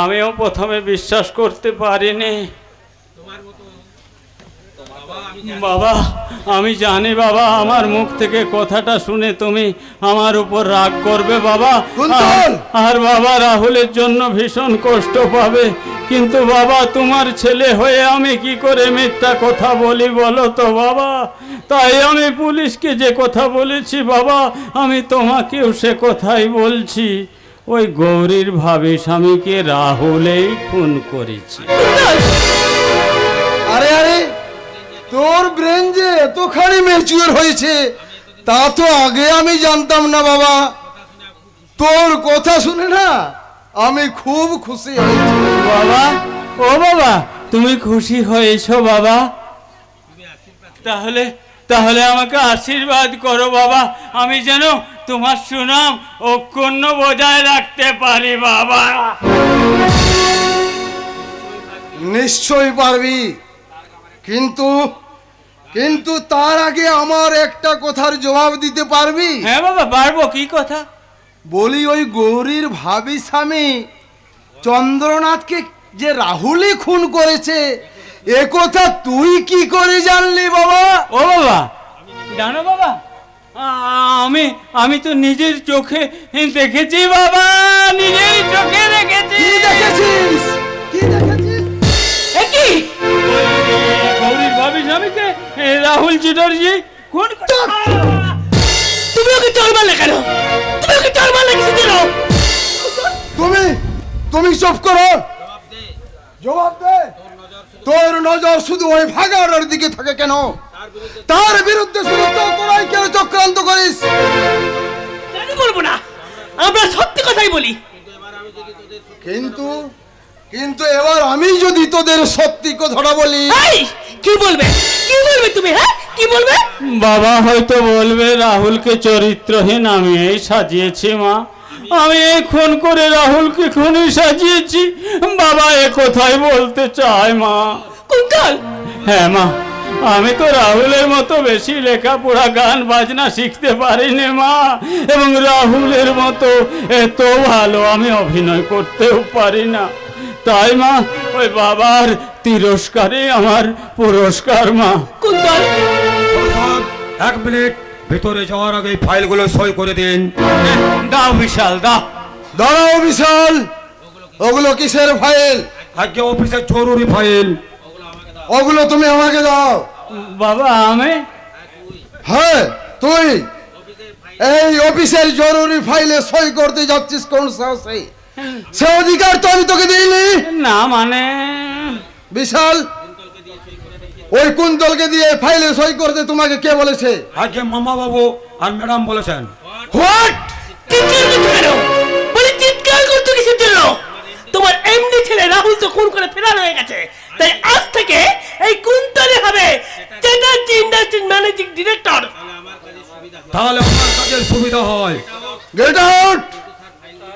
E: আমিও প্রথমে বিশ্বাস করতে পারিনি। বাবা আমি জানি বাবা আমার মুখ থেকে কথাটা শুনে তুমি আমার উপর রাগ করবে বাবা, আর বাবা রাহুলের জন্য ভীষণ কষ্ট পাবে, কিন্তু বাবা তোমার ছেলে হয়ে আমি কি করে মিথ্যা কথা বলি বলো তো বাবা। তাই আমি পুলিশকে যে কথা বলেছি বাবা, আমি তোমাকেও সে কথাই বলছি। ওই গৌরীর ভাবি স্বামীকে রাহুলেই খুন করেছে।
I: আরে আরে, তোর ব্রেন যে এতখানি ম্যাচিওর হয়েছে তা তো আগে আমি জানতাম না বাবা। তোর কথা শুনে না আমি খুব খুশি হয়েছি
E: বাবা। ও বাবা তুমি খুশি হয়েছো বাবা? তাহলে তাহলে আমাকে আশীর্বাদ করো বাবা, আমি যেন তোমার সুনাম অক্ষুণ্ণ বজায় রাখতে পারি বাবা।
I: নিশ্চয়ই পারবি, কিন্তু কিন্তু তার আগে আমার একটা কথার জবাব দিতে পারবি?
E: হ্যাঁ বাবা পারবো। কি কথা?
I: বলি ওই গৌরীর ভাবি স্বামী চন্দ্রনাথকে যে রাহুলই খুন করেছে এ কথা তুই কি করে জানলি বাবা?
E: ও বাবা জানো বাবা, আমি আমি তো নিজের চোখে দেখেছি বাবা, নিজের চোখে দেখেছি।
I: কি দেখেছিস? কি দেখেছিস?
J: একই
E: গৌরীর ভাবি স্বামীকে রাহুল চ্যাটার্জি খুন
J: তুমি ওকে চল মারলে কেন? তুমি ওকে চল মারলে কিছু দিল?
I: তুমি চুপ করো, জবাব দে। তোর নজর শুধু ওই ভাগাড়ের দিকে থাকে কেন? তার বিরুদ্ধে শুধু তোরাই কেন চক্রান্ত করিস?
J: কেন বলবো না, আমরা সত্যি কথাই বলি।
I: কিন্তু কিন্তু এবার আমি যদি তোদের সত্যি কথাটা বলি,
J: কি বলবে? কি বলবে তুমি? হ্যাঁ কি বলবে?
E: বাবা হয়তো বলবে রাহুলকে চরিত্রহীন আমি এই সাজিয়েছি মা, আমি এই খুন করে রাহুলকে খুনি সাজিয়েছি বাবা, এ কথাই বলতে চাই মা।
J: কুন্তল!
E: হ্যাঁ মা, আমি তো রাহুলের মতো বেশি লেখাপড়া গান বাজনা শিখতে পারিনি মা, এবং রাহুলের মতো এত ভালো আমি অভিনয় করতেও পারি না। তাই মা ওই বাবার তিরস্কারে আমার পুরস্কার মা।
J: কুন্তল!
C: এক মিনিট, ভিতরে যাওয়ার আগে ফাইলগুলো সই করে দিন।
E: দাও বিশাল দাও।
I: দাঁড়াও বিশাল, ওগুলো কিসের ফাইল?
C: আজকে অফিসের জরুরি ফাইল।
I: ওগুলো তুমি আমাকে দাও।
E: বাবা আমি?
I: হ্যাঁ তুই এই অফিসের জরুরি ফাইলে সই করতে যাচ্ছিস কোন সাহসে? সে অধিকার তো আমি তোকে দিইনি।
E: না মানে
I: বিশাল, ওই কুন্তলকে দিয়ে ফাইলে সই করতে তোমাকে কে বলেছে?
C: আজকে মামা বাবু আর ম্যাডাম বলেছেন।
I: হোয়াট?
J: চিৎকার করছো কেন? বলে চিৎকার করছো কিসের জন্য? তোমার এমডি ছেলে রাহুল তো খুন করে ফেরার হয়ে গেছে, তাই আজ থেকে এই কুন্তলে হবে চ্যাটার্জি ইন্ডাস্ট্রির ম্যানেজিং ডিরেক্টর।
C: তাহলে আমার কাজের সুবিধা হয়।
I: Get out.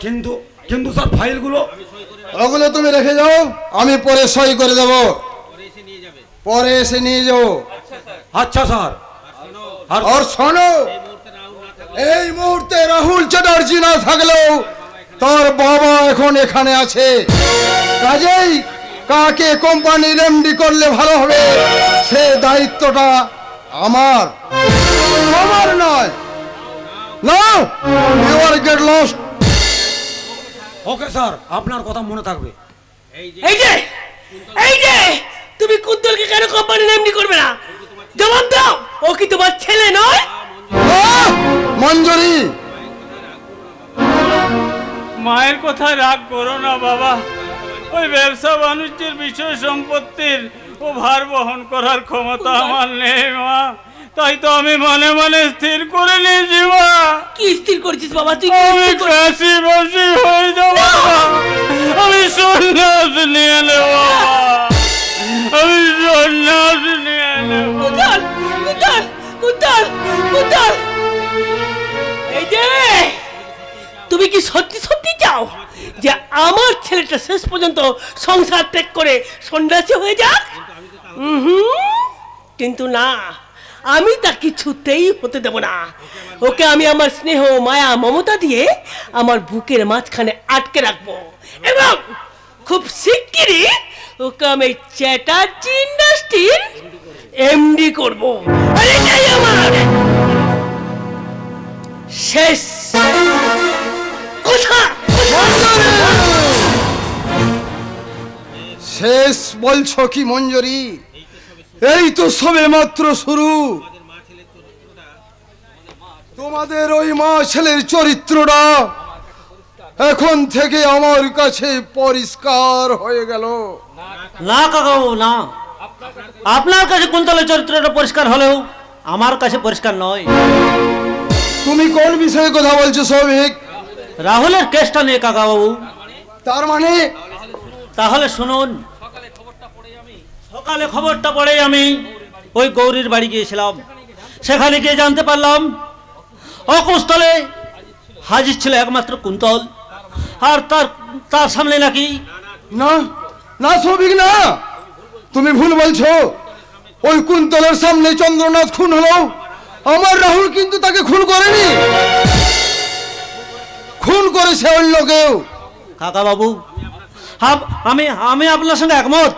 C: কিন্তু কিন্তু স্যার ফাইলগুলো?
I: ওগুলো তুমি রেখে যাও, আমি পরে সই করে দেব। পরে এসে নিয়ে যাও।
C: আচ্ছা স্যার।
I: আর শোনো, এই মুহূর্তে রাহুল চ্যাটার্জি না থাকলেও তার বাবা এখন এখানে আছে, কাজেই কাকে কোম্পানির এমডি করলে ভালো হবে সে দায়িত্বটা আমার, আমার নয়। Now, you are get lost.
C: Okay sir, আপনার কথা মনে থাকবে।
J: এই যে তুমি কুন্তলকে কেন কোম্পানির এমডি করবে না? জবাব দাও, ও কি তোমার ছেলে নয়?
I: মঞ্জুরি,
E: মায়ের কথা রাগ করো না বাবা, ওই ব্যবসা বাণিজ্যের বিষয় সম্পত্তির ও ভার বহন করার ক্ষমতা আমার নেই মা, তাই তো আমি মনে মনে স্থির করে নিয়েছি মা।
J: কি স্থির করেছিস বাবা তুই?
E: আমি কাশি বাসি হয়ে যাব, আমি সন্ন্যাস নিয়ে নেব, আমি সন্ন্যাস নিয়ে নেব।
J: কুন্তল! কুন্তল! কুন্তল! কুন্তল! এই যে তুমি কি সত্যি সত্যি চাও যে আমার ছেলেটা শেষ পর্যন্ত সংসার ত্যাগ করে সন্ন্যাসী হয়ে যাক? কিন্তু না, আমি তা কিছুতেই হতে দেব না। ওকে আমি আমার স্নেহ মায়া মমতা দিয়ে আমার বুকের মাঝখানে আটকে রাখবো, এবং খুব শিগগিরই ওকে আমি চ্যাটার্জি ইন্ডাস্ট্রির এমডি করব, আর এটাই আমার শেষ কথা।
I: শেষ বলছো কি মঞ্জুরি? এই তো সবে মাত্র শুরু। তোমাদের ওই মা ছেলের চরিত্রটা এখন থেকে আমার কাছে পরিষ্কার হয়ে গেল।
B: না কাকাবাবু না, আপনার কাছে কুন্তলের চরিত্রটা পরিষ্কার হলেও আমার কাছে পরিষ্কার নয়।
I: তুমি কোন বিষয়ে কথা বলছো সৌভিক?
B: রাহুলের কেসটা নিয়ে কাকাবাবু।
I: তার মানে?
B: তাহলে শুনুন, সকালে খবরটা পড়ে আমি ওই গৌরীর বাড়ি গিয়েছিলাম। সেখানে গিয়ে জানতে পারলাম অকুস্থলে হাজির ছিল একমাত্র কুন্তল, আর তার সামনে নাকি
I: না না সৌভিক না, তুমি ভুল বলছো। ওই কুন্তলের সামনে চন্দ্রনাথ খুন হলো, আমার রাহুল কিন্তু তাকে খুন করেনি, খুন করেছে অন্য কেউ।
B: কাকাবাবু, আমি আপনার সঙ্গে একমত।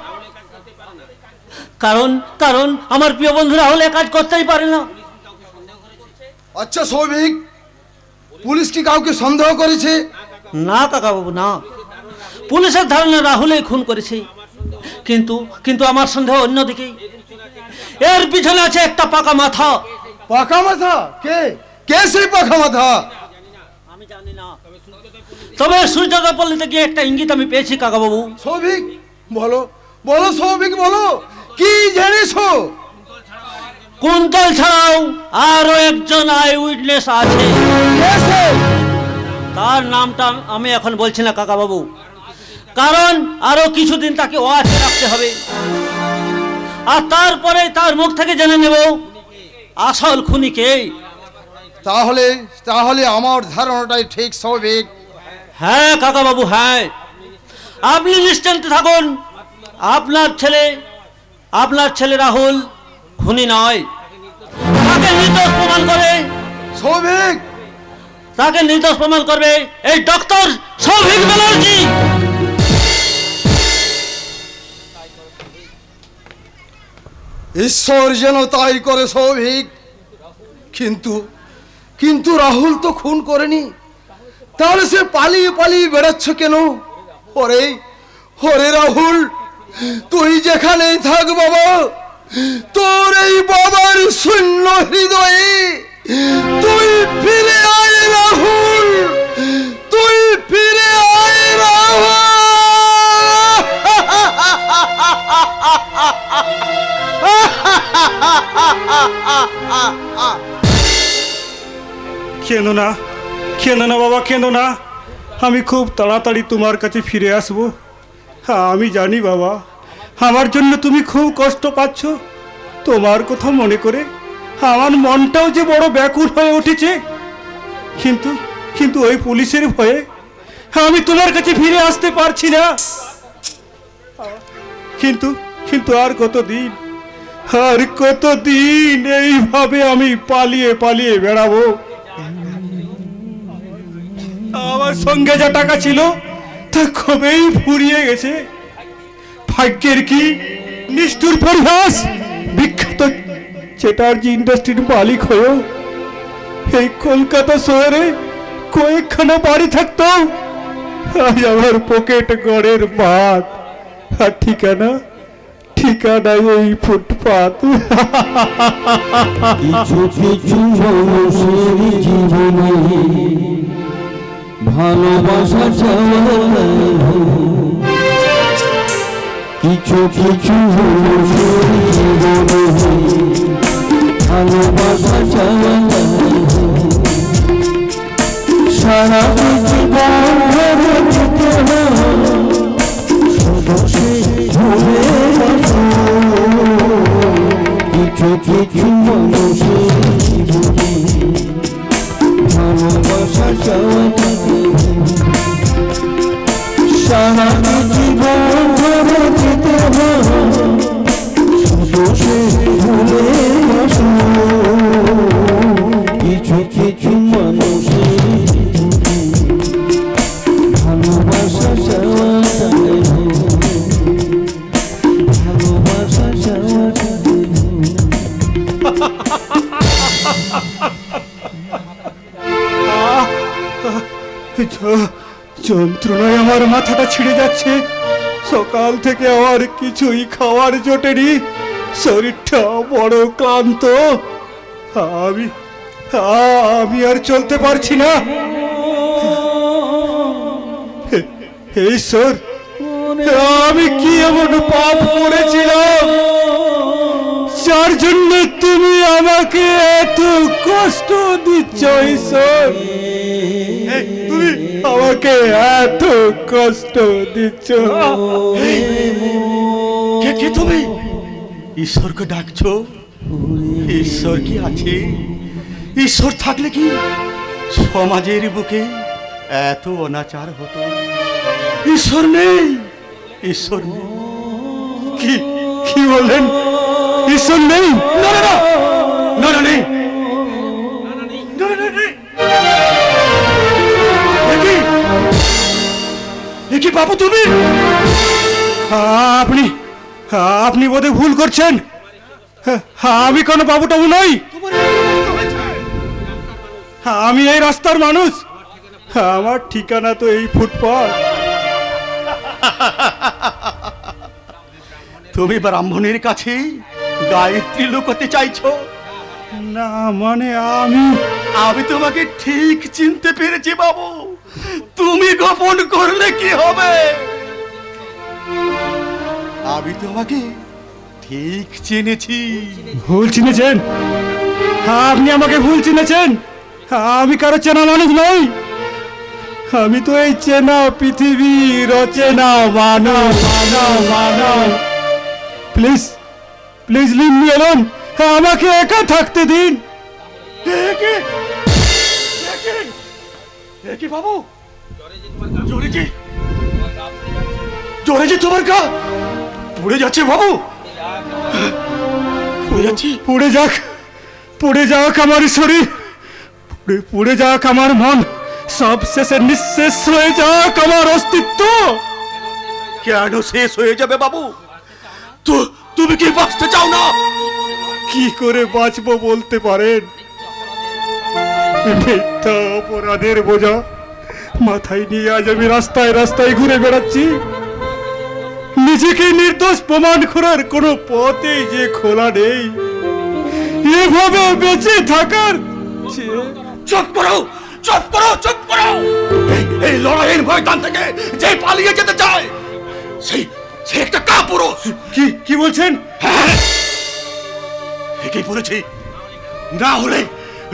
B: কারণ কারণ আমার প্রিয় বন্ধু রাহুল এ কাজ করতেই পারে না।
I: আচ্ছা সৌভিক, পুলিশ কি কাউকে সন্দেহ করেছে?
B: না কাকাবাবু না, পুলিশের ধারণা রাহুলই খুন করেছে, কিন্তু কিন্তু আমার সন্দেহ অন্যদিকে। এর পিছনে আছে একটা পাকা মাথা।
I: পাকা মাথা? কে কে সেই পাকা মাথা?
B: আমি জানি না, তবে সূর্যোদয় পল্লীতে গিয়ে একটা ইঙ্গিত আমি পেয়েছি কাকাবাবু।
I: সৌভিক বলো বলো, সৌভিক বলো, কি জেনেছো?
B: কুন্তল ছাড়াও আরো একজন আই উইটনেস আছে। তার নামটা আমি এখন বলছি না কাকাবাবু, কারণ আরো কিছুদিন তাকে ওয়াচে রাখতে হবে, আর তারপরে তার মুখ থেকে জেনে নেব আসল খুনি কে।
I: তাহলে তাহলে আমার ধারণাটাই ঠিক সৌভিক।
B: হ্যাঁ কাকাবাবু হ্যাঁ, আপনি নিশ্চিন্তে থাকুন। আপনার ছেলে রাহুল খুনি নয়, তাকে নির্দোষ প্রমাণ করে
I: সৌভিক,
B: তাকে নির্দোষ প্রমাণ করবে এই ডক্টর সৌভিক ব্যানার্জি।
I: ঈশ্বর যেন তাই করে সৌভিক। কিন্তু কিন্তু রাহুল তো খুন করেনি, তাহলে সে পালিয়ে পালিয়ে বেড়াচ্ছে কেন? ওরে ওরে রাহুল, তুই যেখানেই থাক বাবা, তোর এই বাবার শূন্য হৃদয়ে তুই ফিরে আয় রাহুল, তুই ফিরে আয় রাহুল।
G: কেঁদো না, কেঁদো না বাবা, কেঁদো না। আমি খুব তাড়াতাড়ি তোমার কাছে ফিরে আসবো। হ্যাঁ আমি জানি বাবা, আমার জন্য তুমি খুব কষ্ট পাচ্ছ। তোমার কথা মনে করে আমার মনটাও যে বড় ব্যাকুল হয়ে উঠেছে, কিন্তু কিন্তু ওই পুলিশের ভয়ে আমি তোমার কাছে ফিরে আসতে পারছি না। কিন্তু কিন্তু আর কতদিন এইভাবে আমি পালিয়ে পালিয়ে বেড়াবো? আমার সঙ্গে যা টাকা ছিল তা কবেই ফুরিয়ে গেছে। ভাগ্যের কি নিষ্ঠুর পরিহাস! বিখ্যাত চ্যাটার্জি ইন্ডাস্ট্রির মালিক হয়েও এই কলকাতা শহরে কয়েকখানা বাড়ি থাকতো, আজ আমার পকেট গড়ের ভাত, আর ঠিকানা এই ফুটপাত।
C: কিছু কিছু মানুষের জীবনে ভালোবাসা চাওয়া, কিছু কিছু মানুষের জীবনে ভালোবাসা চাওয়া, সারা জীবন ধরে যেতে শুধু সে ভুলে গেছো। কিছু কিছু মানুষের জীবনে ভালোবাসা চাওয়া, সারা জীবন ধরে যেতে শুধু সে ভুলে গেছো। কিছু কিছু মানুষের ভালোবাসা চাওয়া, ভালোবাসা চাওয়া।
G: যন্ত্রণায় আমার মাথাটা ছিঁড়ে যাচ্ছে। সকাল থেকে আমার কিছুই খাওয়ার জোটেনি, শরীরটা বড় ক্লান্ত। আমি আর চলতে পারছি না। হে ঈশ্বর, আমি কি এমন পাপ করেছিলাম যার জন্য তুমি আমাকে এত কষ্ট দিচ্ছ? ঈশ্বর, তুমি আমাকে এত কষ্ট দিচ্ছ।
A: কে তুমি? ঈশ্বরকে ডাকছো? ঈশ্বর কি আছে? ঈশ্বর থাকলে কি সমাজের বুকে এত অনাচার হতো? ঈশ্বর নেই, ঈশ্বর নেই।
G: কি বলেন? ঈশ্বর নেই?
A: না না না না না নেই। কি বাবু তুমি?
G: আপনি বোধহয় ভুল করছেন। আমি কোনো বাবু টাবু নই। আমি এই রাস্তার মানুষ। আমার ঠিকানা তো এই ফুটপাথ।
A: তুমি ব্রাহ্মণের কাছে গায়ত্রী লুকোতে চাইছো?
G: না মানে
A: আমি তোমাকে ঠিক চিনতে পেরেছি বাবু। তুমি গোপন করলে কি হবে? আমি তোমাকে ঠিক চিনেছি।
G: ভুল চিনেছেন? আপনি আমাকে ভুল চিনেছেন। আমি কারো চেনা মানুষ নই। আমি তো এই চেনা পৃথিবীর অচেনা মানব। Please please leave me alone. আমাকে একা থাকতে দিন।
A: কি বাবু? জোরে তোমার গা পুড়ে যাচ্ছে বাবু।
G: পুড়ে যাক আমার শরীর, পুড়ে যাক আমার মন, সব শেষে নিঃশেষ হয়ে যাক আমার অস্তিত্ব।
A: কেন শেষ হয়ে যাবে বাবু? তুমি কি বাঁচতে চাও না?
G: কি করে বাঁচবো বলতে পারেন? মিথ্যা অপরাধের বোঝা মাথায় নিয়ে আজ আমি রাস্তায় রাস্তায় ঘুরে বেড়াচ্ছি। নিজেকে নির্দোষ প্রমাণ করার কোনো পথই যে খোলা নেই। এভাবে বেঁচে থাকার
A: চুপ করো, চুপ করো, চুপ করো। এই লড়াইয়ের ময়দান থেকে যে পালিয়ে যেতে চায় সে একটা কাপুরুষ।
G: কি বলছেন?
A: হ্যাঁ, ঠিকই বলেছি।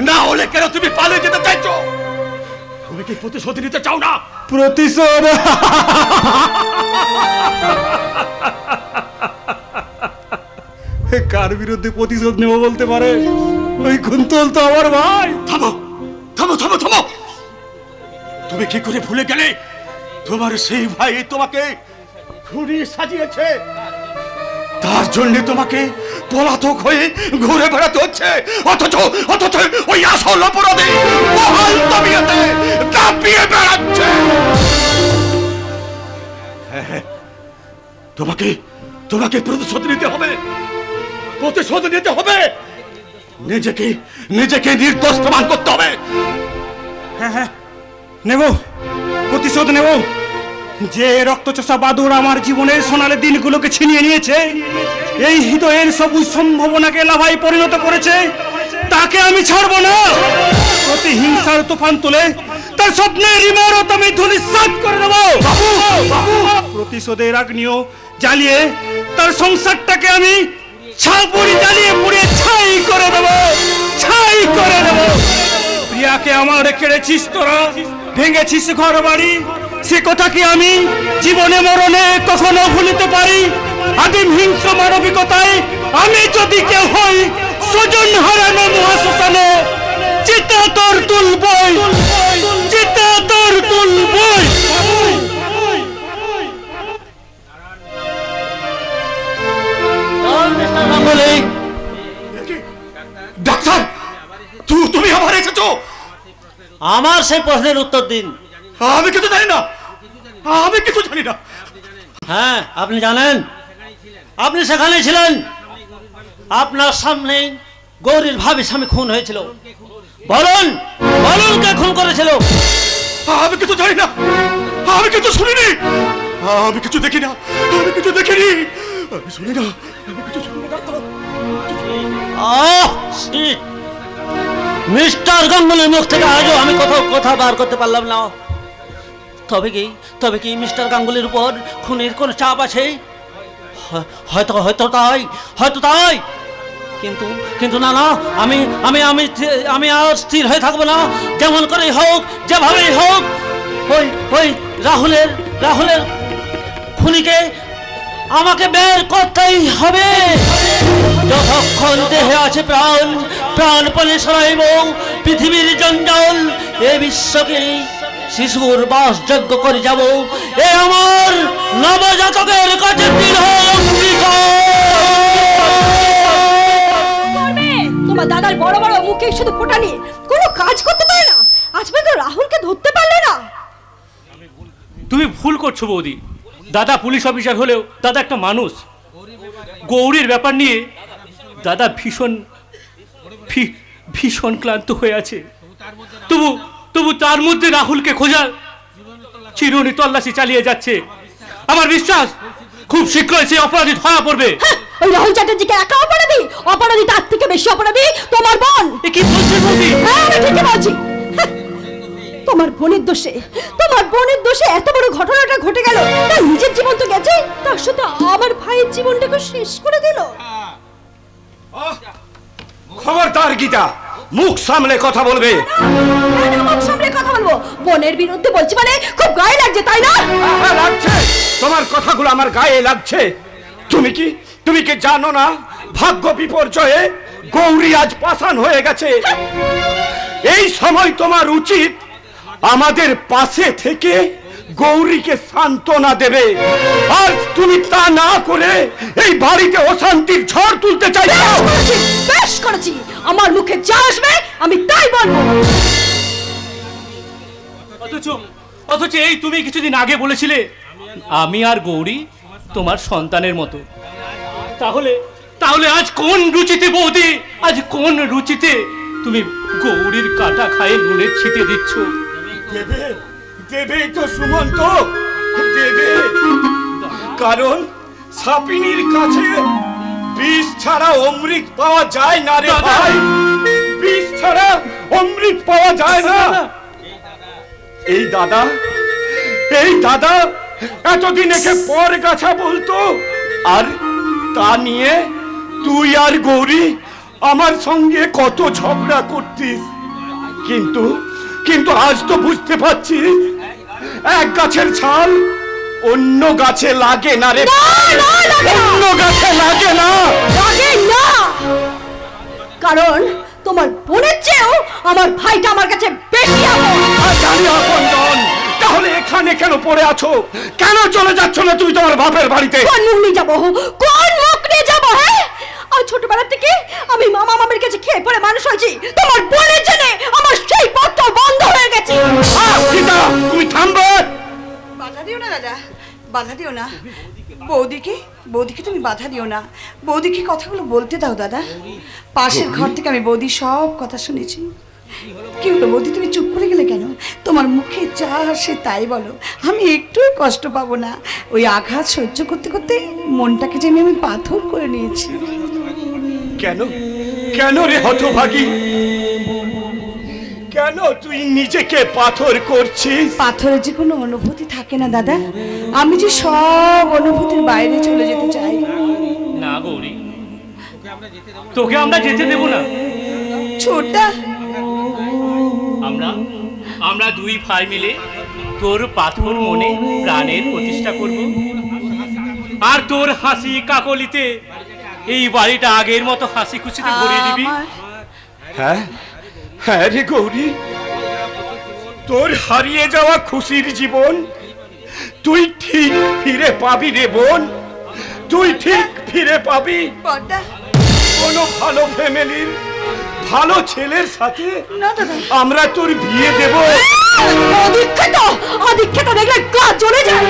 A: না হলে কেন তুমি পালিয়ে যেতে চাইছো? তুমি কি প্রতিশোধ নিতে চাও না?
G: প্রতিশোধ? কার বিরুদ্ধে প্রতিশোধ নেব বলতে পারে? ওই কুন্তল তো আমার ভাই।
A: থামো থামো থামো থামো। তুমি কি করে ভুলে গেলে তোমার সেই ভাই তোমাকে খুনি সাজিয়েছে? তার জন্য তোমাকে পলাতক হয়ে ঘুরে বেড়াতে হচ্ছে। অথচ ওই আসল অপরাধী মহান দাবিয়েতে দাপিয়ে বেড়াচ্ছে। তোমাকে প্রতিশোধ নিতে হবে, প্রতিশোধ নিতে হবে। নিজেকে নির্দোষ প্রমাণ করতে হবে।
G: হ্যাঁ, নেব, প্রতিশোধ নেব। যে রক্তচোষা বাদুড় আমার জীবনের সোনালী দিনগুলোকে ছিনিয়ে নিয়েছে, এই হৃদয়ের সবুজ সম্ভাবনাকে লাভায় পরিণত করেছে, তাকে আমি ছাড়বো না। প্রতি হিংসার তুফান তুলে তার স্বপ্নের ইমারত আমি ধূলিসাৎ করে দেব। প্রতিশোধের আগ্নিও জ্বালিয়ে তার সংসারটাকে আমি জ্বালিয়ে পুড়িয়ে ছাই করে দেব। প্রিয়াকে আমার কেড়েছিস তোরা, ভেঙেছিস ঘর বাড়ি, সে কথা কি আমি জীবনে মরণে কখনো ভুলিতে পারি? আদিম হিংস্র মানবিকতায় আমি যদি কেউ হই, স্বজন হারানো মহাশ্মশানে চিতা তোর তুলবই, চিতা তোর তুলবই।
A: ডাক্তার, তুমি আবার এসেছো?
B: আমার সেই প্রশ্নের উত্তর দিন।
A: আমি কিছু জানি না।
B: হ্যাঁ, আপনি জানেন, আপনি সেখানে ছিলেন। আপনার সামনে গৌরীর ভাবি স্বামী খুন হয়েছিল। বলুন কে খুন করেছিল?
A: আমি কিছু জানি না, আমি কিছু শুনিনি, আমি কিছু দেখি না, আমি কিছু দেখিনি, আমি শুনি না, আমি কিছু শুনি না ডাক্তার।
B: মিস্টার গাঙ্গুলির মুখ থেকে আজও আমি কোথাও কথা বার করতে পারলাম না। তবে কি মিস্টার গাঙ্গুলির উপর খুনের কোনো চাপ আছে? হয়তো তাই, কিন্তু না, আমি আর স্থির হয়ে থাকবো না। যেমন করেই হোক, যেভাবেই হোক, ওই রাহুলের খুনিকে আমাকে বের করতেই হবে। যতক্ষণ দেহে আছে প্রাণপণে সরাইব পৃথিবীর জঞ্জাল, এ বিশ্বকে শিশুর বাসযোগ্য করে যাব। এ আমার নবজাতকের কাছে
H: তোমার দাদার বড় বড় মুখে শুধু ফোঁটা নিয়ে কোনো কাজ করতে পারে না। আজ পর্যন্ত রাহুলকে ধরতে পারলে না।
K: তুমি ভুল করছো বৌদি। দাদা পুলিশ অফিসার হলেও দাদা একটা মানুষ। গৌরীর ব্যাপার নিয়ে দাদা ভীষণ ক্লান্ত হয়ে আছে। তবু তার মধ্যে রাহুলকে খোঁজার চিরুনি তল্লাশি চালিয়ে যাচ্ছে। আমার বিশ্বাস খুব শীঘ্রই সে অপরাধী ধরা পড়বে।
H: ওই রাহুল চ্যাটার্জিকে একা অপরাধী তার থেকে বেশি অপরাধী তোমার বোন।
K: কি বলছেন বৌদি?
H: হ্যাঁ, আমি ঠিকই বলছি। তোমার বোনের দোষে এত বড় ঘটনাটা ঘটে গেল। তার নিজের জীবন তো গেছে, তার সাথে আমার ভাইয়ের জীবনটাকে শেষ করে দিল।
D: খবরদার গীতা, মুখ সামলে কথা বলবে।
H: মুখ সামলে কথা বলবো? বোনের বিরুদ্ধে বলছি মানে খুব গায়ে লাগছে, তাই না?
D: লাগছে, তোমার কথাগুলো আমার গায়ে লাগছে। তুমি কি জানো না ভাগ্য বিপর্যয়ে গৌরী আজ পাষাণ হয়ে গেছে। এই সময় তোমার উচিত আমাদের পাশে থেকে গৌরীকে সান্ত্বনা দেবে। আর তুমি তা না করে এই বাড়িতে অশান্তির ঝড় তুলতে চাইছো।
H: বেশ করেছি, আমার মুখে যা আসবে আমি তাই বলবো।
K: অথচ এই তুমি কিছুদিন আগে বলেছিলে আমি আর গৌরী তোমার সন্তানের মতো। তাহলে আজ কোন রুচিতে বৌদি, আজ কোন রুচিতে তুমি গৌরীর কাটা খায়ে নুনের ছিটে দিচ্ছ?
D: দেবে তো সুমন্ত, দেবে। কারণ সাপিনীর কাছে বিষ ছাড়া অমৃত পাওয়া যায় না রে ভাই। বিষ ছাড়া অমৃত পাওয়া যায় না। এই দাদা এতদিন একে পর গাছা বলতো, আর তা নিয়ে তুই আর গৌরী আমার সঙ্গে কত ঝগড়া করতিস। কিন্তু আজ তো বুঝতে পারছিস এক গাছের ছাল অন্য গাছে লাগে না রে। অন্য গাছে লাগে না।
H: কারণ তোমার বোনের চেয়েও আমার ভাইটা আমার কাছে বেশি আপন।
D: তাহলে এখানে কেন পড়ে আছো? কেন চলে যাচ্ছ না তুমি তোমার বাপের বাড়িতে?
H: কোন মুখ নিয়ে যাবো? হ্যাঁ, আর ছোটবেলা থেকে আমি মামা মামির কাছে খেয়ে পড়ে মানুষ হয়েছি। তোমার বোনের জন্য আমার সেই পথটা বন্ধ হয়ে গেছে।
D: তুমি থামবে?
H: বাধা দিও না দাদা, বাধা দিও না। বৌদিকে তুমি বাধা দিও না। বৌদিকে কথাগুলো বলতে দাও দাদা। পাশের ঘর থেকে আমি বৌদি সব কথা শুনেছি। কি হলো বৌদি, তুমি চুপ করে গেলে কেন? তোমার মুখে যা আসে তাই বলো, আমি একটু কষ্ট পাবো না। ওই আঘাত সহ্য করতে করতে মনটাকে যে আমি পাথর করে নিয়েছি।
D: কেন রে হতভাগী, কেন তুই নিজেকে পাথর করছিস?
H: পাথরের যে কোনো অনুভূতি থাকে না দাদা, আমি যে সব অনুভূতির বাইরে চলে যেতে চাই।
K: না গৌরী, তোকে আমরা যেতে দেব না।
H: ছোটা,
K: আমরা দুই ভাই মিলে তোর পাথর মনে প্রাণের প্রতিষ্ঠা করব। আর তোর হাসি কাকলিতে এই বাড়িটা আগের মতো হাসি খুশিতে ভরিয়ে দিবি।
D: হ্যাঁ রে গৌরী, তোর হারিয়ে যাওয়া খুশির জীবন তুই ঠিক ফিরে পাবি রে বোন। তুই ঠিক ফিরে পাবি। কোনো ভালো ফ্যামিলির ভালো ছেলের সাথে আমরা তোর বিয়ে দেব।
H: অধিক্ষেতা দেখলে গা জ্বলে যায়।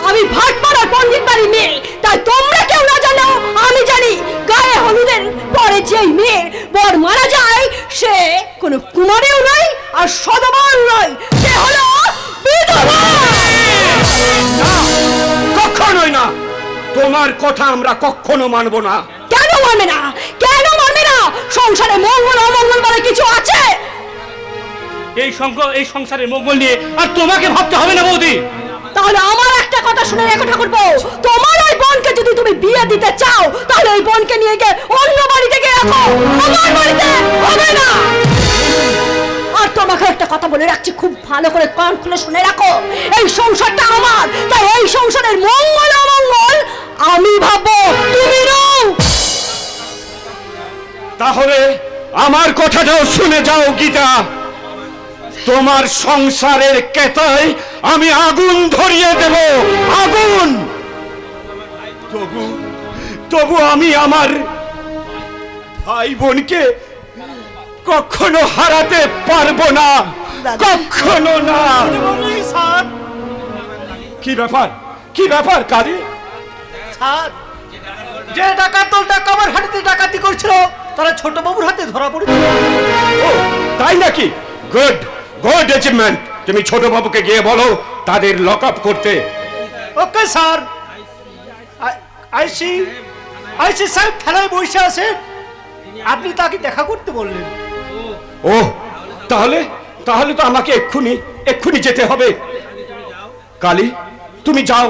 H: আমি ভাটপাড়ার পণ্ডিত বাড়ি মেয়ে, তাই তোমরা কেউ না জানো আমি জানি। গায়ে হলুদের পরে যে মেয়ে বর মারা যায় সে কোনো কুমারেও নয় আর সদাবান নয়, সে হলো বিধবা।
D: কখনোই না, তোমার কথা আমরা কখনো মানবো না।
H: কেন মানবে না? কেন মানবে না? সংসারে মঙ্গল অমঙ্গল বলে কিছু আছে?
K: এই সংসারের মঙ্গল নিয়ে আর তোমাকে ভাবতে হবে না বৌদি।
H: তাহলে আমার একটা কথা শুনে রেখো ঠাকুরপো, তোমার ওই বোনকে যদি তুমি বিয়ে দিতে চাও তাহলে ওই বোনকে নিয়ে গিয়ে অন্য বাড়িতে গিয়ে রাখো, আমার বাড়িতে হবে না। আর তোমাকে একটা কথা বলে রাখছি, খুব ভালো করে কান খুলে শুনে রাখো, এই সংসারটা আমার, তাই এই সংসারের মঙ্গল অমঙ্গল আমি ভাববো, তুমি নও।
D: তাহলে আমার কথাটাও শুনে যাও গীতা, তোমার সংসারের কেতায় আমি আগুন ধরিয়ে দেব, আগুন। তবু আমি আমার ভাই বোনকে কখনো হারাতে পারবো না, কখনো না। কি ব্যাপার, কি ব্যাপার কারি?
G: যে ডাকাত দলটা কামার হাটিতে ডাকাতি করছিল তারা ছোট বাবুর হাতে ধরা পড়েছিল।
D: তাই নাকি? Good good achievement. তুমি ছোট বাবুকে গিয়ে বলো তাদের লক আপ করতে।
G: Okay sir. আইসি সাহেব থানায় বসে আছেন, আপনি তাকে দেখা করতে বললেন।
D: ও তাহলে তাহলে তো আমাকে এক্ষুনি যেতে হবে। কালী তুমি যাও।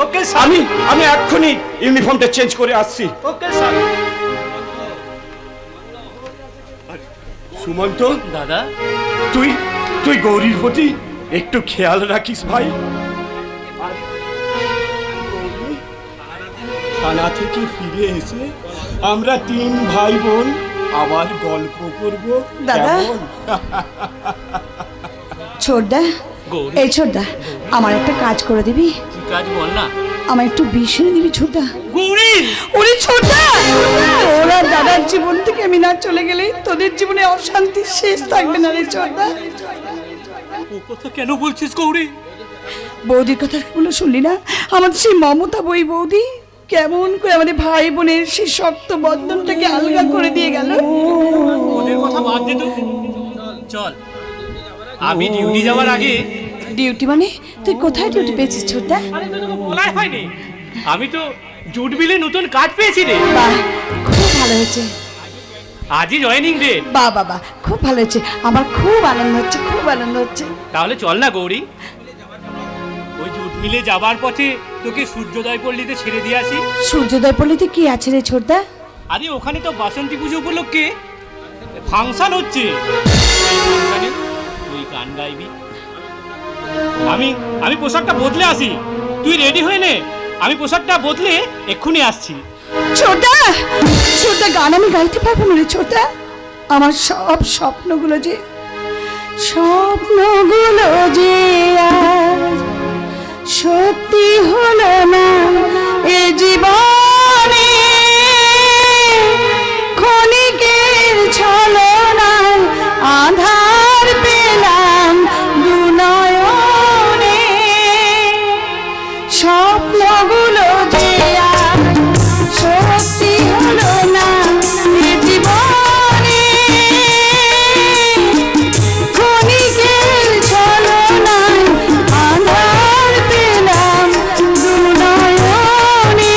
G: Okay sir.
D: আমি এক্ষুনি ইউনিফর্মটা চেঞ্জ করে আসছি।
G: Okay sir.
D: সুমন্ত
K: দাদা,
D: তুই গৌরীর প্রতি একটু খেয়াল রাখিস ভাই। থানা থেকে ফিরে এসে আমরা 3 ভাই বোন আবার গল্প করব।
H: দাদা, ছোটদা, এই ছোটদা, আমার একটা কাজ করে দিবি?
K: কি কাজ বল না?
H: আমার একটু বিষ এনে দিবি ছোটদা?
K: গৌরী,
H: ওরে ছোটদা, ওরা দাদার জীবন থেকে আমি না চলে গেলে তোদের জীবনে অশান্তির শেষ থাকবে না রে ছোটদা।
K: ও কথা কেন বলছিস গৌরী?
H: বৌদির কথাগুলো শুনলি না? আমাদের সেই মমতা বই বৌদি কেমন করে আমাদের ভাই বোনের সেই শক্ত বন্ধনটাকে আলগা করে দিয়ে গেল।
K: ওদের কথা বাদ দে তো, চল আমি ডিউটি যাওয়ার আগে।
H: ডিউটি মানে? তুই কোথায় ডিউটি পেয়েছিস ছোটদা?
K: আরে তোকে বলাই হয়নি, আমি তো জুট মিলে নতুন কাজ পেয়েছি রে।
H: বাহ, খুব ভালো হয়েছে।
K: আজই জয়েনিং ডে।
H: বাহ বাবা, খুব ভালো হয়েছে, আমার খুব আনন্দ হচ্ছে, খুব আনন্দ হচ্ছে।
K: তাহলে চল না গৌরী, ওই জুট মিলে যাবার পথে তোকে সূর্যোদয় পল্লীতে ছেড়ে দিয়ে আসি।
H: সূর্যোদয় পল্লীতে কি আছে রে ছোটদা?
K: আরে ওখানে তো বাসন্তী পুজো উপলক্ষে ফাংশন হচ্ছে, তুই গান গাইবি। আমি পোশাকটা বদলে আসি, তুই রেডি হয়ে নে, আমি পোশাকটা বদলে এক্ষুনি আসছি।
H: ছোটদা, ছোটদা, গান আমি গাইতে পারবো না রে ছোটদা। আমার সব স্বপ্নগুলো যে আজ সত্যি হলো না এ জীবনে, ক্ষণিকের ছলনায় আধার পেলাম দু নয়নে, স্বপ্নগুলো যে আজ সত্যি হলো না এ জীবনে, ক্ষণিকের ছলনায় আধার পেলাম দু নয়নে।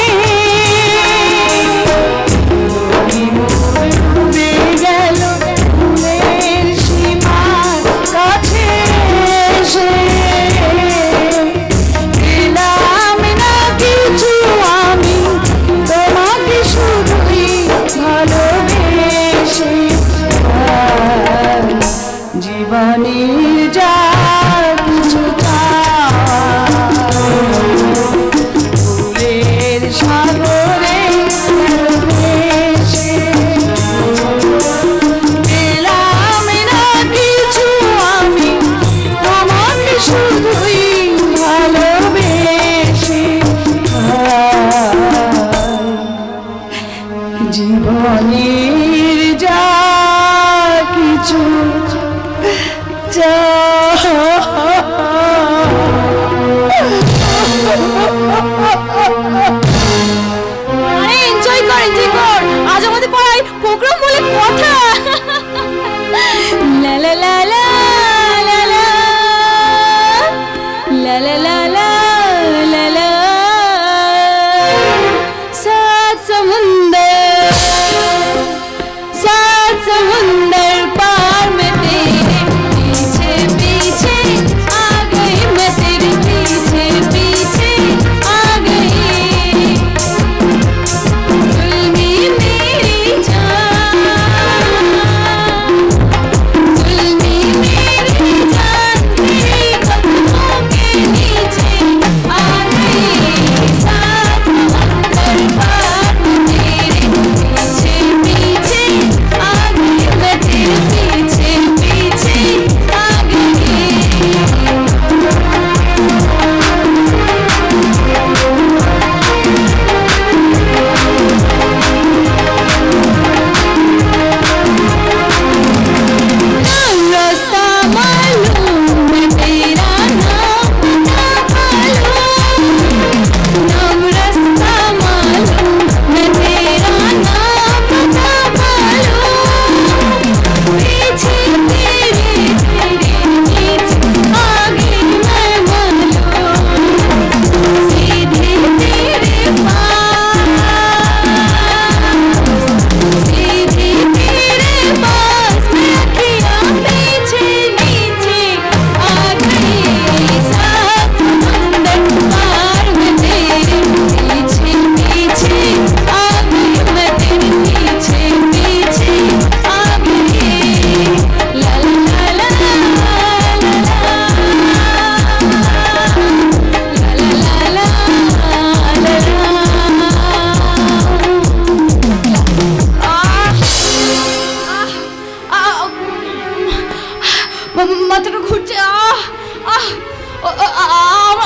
H: মাথাটা ঘুরছে।